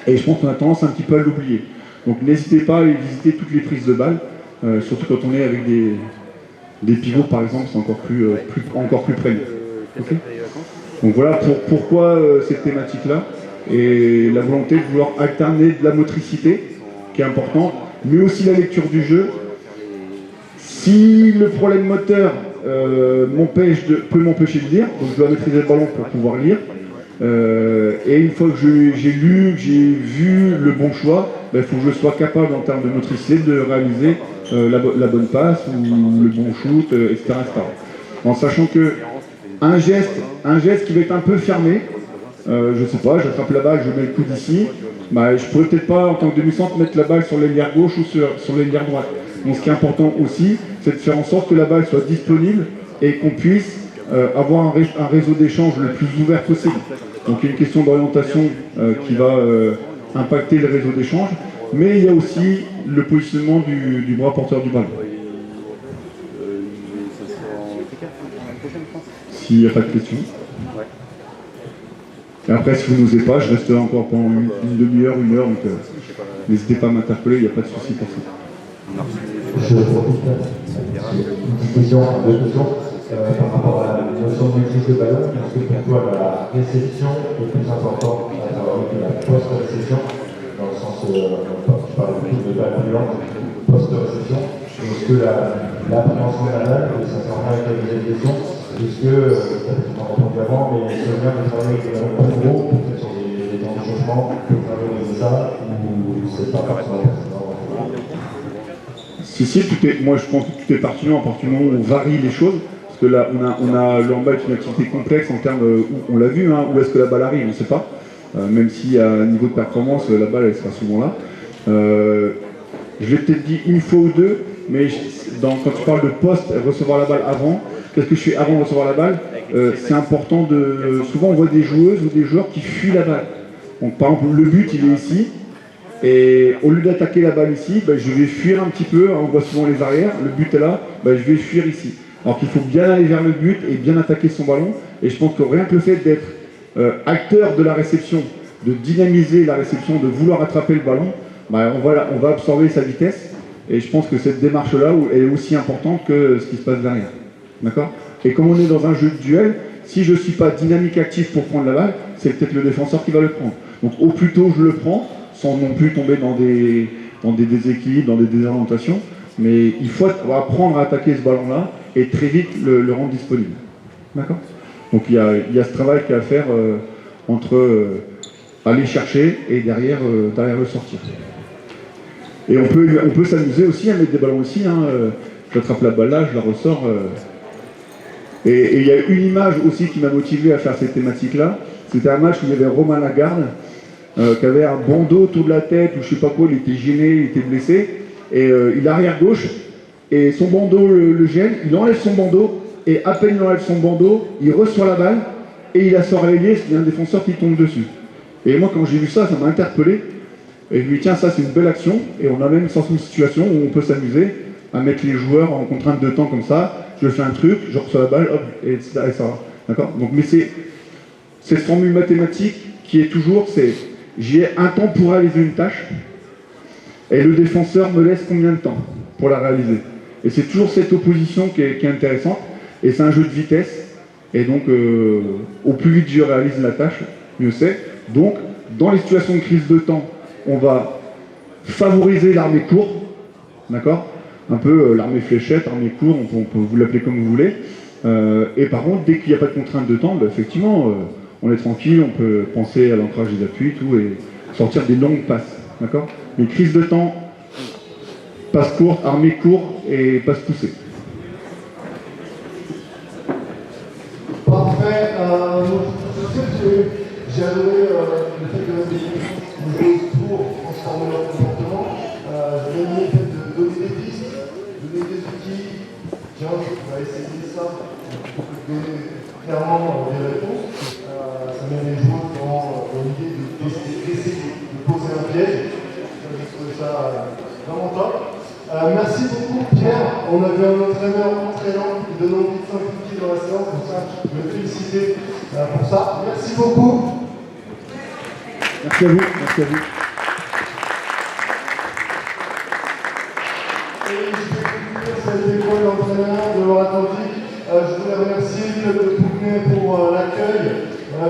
Et je pense qu'on a tendance un petit peu à l'oublier. Donc n'hésitez pas à aller visiter toutes les prises de balles, surtout quand on est avec des pivots par exemple, c'est encore plus prégnant. Okay. Donc voilà pourquoi cette thématique-là et la volonté de vouloir alterner de la motricité, qui est importante, mais aussi la lecture du jeu. Si le problème moteur peut m'empêcher de lire, donc je dois maîtriser le ballon pour pouvoir lire, et une fois que j'ai lu, que j'ai vu le bon choix, il faut que je sois capable en termes de motricité de réaliser la bonne passe ou le bon shoot, etc. En sachant que un geste qui va être un peu fermé, je sais pas, j'attrape la balle, je mets le coude ici, je pourrais peut-être pas en tant que demi-centre mettre la balle sur l'ailière gauche ou sur l'ailière droite. Donc ce qui est important aussi, c'est de faire en sorte que la balle soit disponible et qu'on puisse avoir un réseau d'échange le plus ouvert possible. Donc il y a une question d'orientation qui va impacter le réseau d'échange. mais il y a aussi le positionnement du bras porteur du ballon. S'il n'y a pas de questions. Et après, si vous n'osez pas, je resterai encore pendant une demi-heure, une heure, donc n'hésitez pas à m'interpeller, il n'y a pas de souci pour ça. Je profite une question, deux questions par rapport à la notion de maîtrise de ballon. Est-ce que pour toi la réception est plus importante que la post-réception, dans le sens où je parle de balle brûlante, post-réception? Est-ce que l'appréhension de la balle, et ça sert à rien avec la deuxième question, est-ce que, tu m'as répondu avant, mais est-ce que bien de travailler avec des ballons plus gros, peut-être sur des temps de changement, pour favoriser ça, ou c'est pas forcément? Si, moi je pense que tout est pertinent à partir du moment où on varie les choses, parce que là on a le handball est une activité complexe en termes, on l'a vu, hein, où est-ce que la balle arrive, on ne sait pas, même si à un niveau de performance, la balle elle sera souvent là. Je l'ai peut-être dit une fois ou deux, mais quand tu parles de poste, recevoir la balle avant, qu'est-ce que je fais avant de recevoir la balle? C'est important souvent on voit des joueuses ou des joueurs qui fuient la balle. Donc par exemple le but il est ici, et au lieu d'attaquer la balle ici, je vais fuir un petit peu, on voit souvent les arrières, le but est là, je vais fuir ici. Alors qu'il faut bien aller vers le but et bien attaquer son ballon, et je pense que rien que le fait d'être acteur de la réception, de dynamiser la réception, de vouloir attraper le ballon, on va absorber sa vitesse, et je pense que cette démarche-là est aussi importante que ce qui se passe derrière. D'accord? Et comme on est dans un jeu de duel, si je ne suis pas dynamique actif pour prendre la balle, c'est peut-être le défenseur qui va le prendre. Donc au plus tôt je le prends, sans non plus tomber dans des déséquilibres, dans des désorientations, mais il faut apprendre à attaquer ce ballon-là et très vite le rendre disponible. D'accord? Donc il y a ce travail qu'il y a à faire entre aller chercher et derrière le sortir. Et on peut s'amuser aussi à mettre des ballons ici, hein, j'attrape la balle là, je la ressors. Et il y a une image aussi qui m'a motivé à faire cette thématique-là, c'était un match où il y avait Romain Lagarde, qui avait un bandeau autour de la tête, ou je sais pas quoi, il était gêné, il était blessé, et il arrière gauche, et son bandeau le gêne, il enlève son bandeau, et à peine il enlève son bandeau, il reçoit la balle, et il la sort à l'ailier, il y a un défenseur qui tombe dessus. Et moi quand j'ai vu ça, ça m'a interpellé, et je me dis tiens ça c'est une belle action, et on a même une situation où on peut s'amuser à mettre les joueurs en contrainte de temps comme ça, je fais un truc, je reçois la balle, hop, et ça va. D'accord? Donc mais c'est cette formule mathématique qui est toujours, j'ai un temps pour réaliser une tâche, et le défenseur me laisse combien de temps pour la réaliser. Et c'est toujours cette opposition qui est intéressante, et c'est un jeu de vitesse, et donc au plus vite je réalise la tâche, mieux c'est. Donc, dans les situations de crise de temps, on va favoriser l'armée courte, d'accord? Un peu l'armée fléchette, armée courte, on peut vous l'appeler comme vous voulez. Et par contre, dès qu'il n'y a pas de contrainte de temps, effectivement, on est tranquille, on peut penser à l'ancrage des appuis, tout, et sortir des longues passes, d'accord? Mais crise de temps, passe courte, armée courte et passe poussée. Parfait. J'ai adoré le fait que les choses pour transformer leur comportement. J'ai aimé le fait de donner des pistes, donner des outils. Tiens, on va essayer ça. Donner clairement des réponses. Ça met les joueurs dans l'idée d'essayer de poser un piège. J'ai trouvé ça vraiment top. Merci beaucoup Pierre, on a vu un entraîneur entraînant qui donne envie de s'impliquer dans la séance, donc ça je veux féliciter pour ça. Merci beaucoup. Merci à vous, merci à vous. Et je vais conclure cette école d'entraîneur de Loire-Atlantique. Je voulais remercier le club de Pougnay pour l'accueil.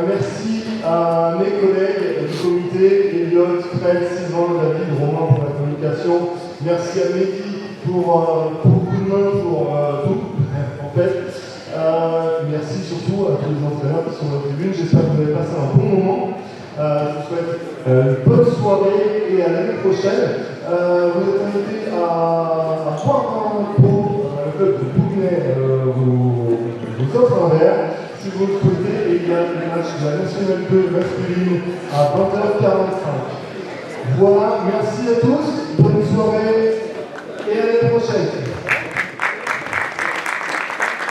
Merci à mes collègues du comité, Elliot, Fred, Sylvain, David, Romain pour la communication. Merci à Mehdi pour beaucoup de main, pour tout, en fait. Merci surtout à tous les entraîneurs qui sont dans la tribune. J'espère que vous avez passé un bon moment. Je vous souhaite une bonne soirée et à l'année prochaine. Vous êtes invités à boire un pot. Le club de Pougnay vous offre un verre. Si vous le souhaitez, et il y a le match de la Nationale 2 masculine à 20h45. Voilà, merci à tous, bonne soirée.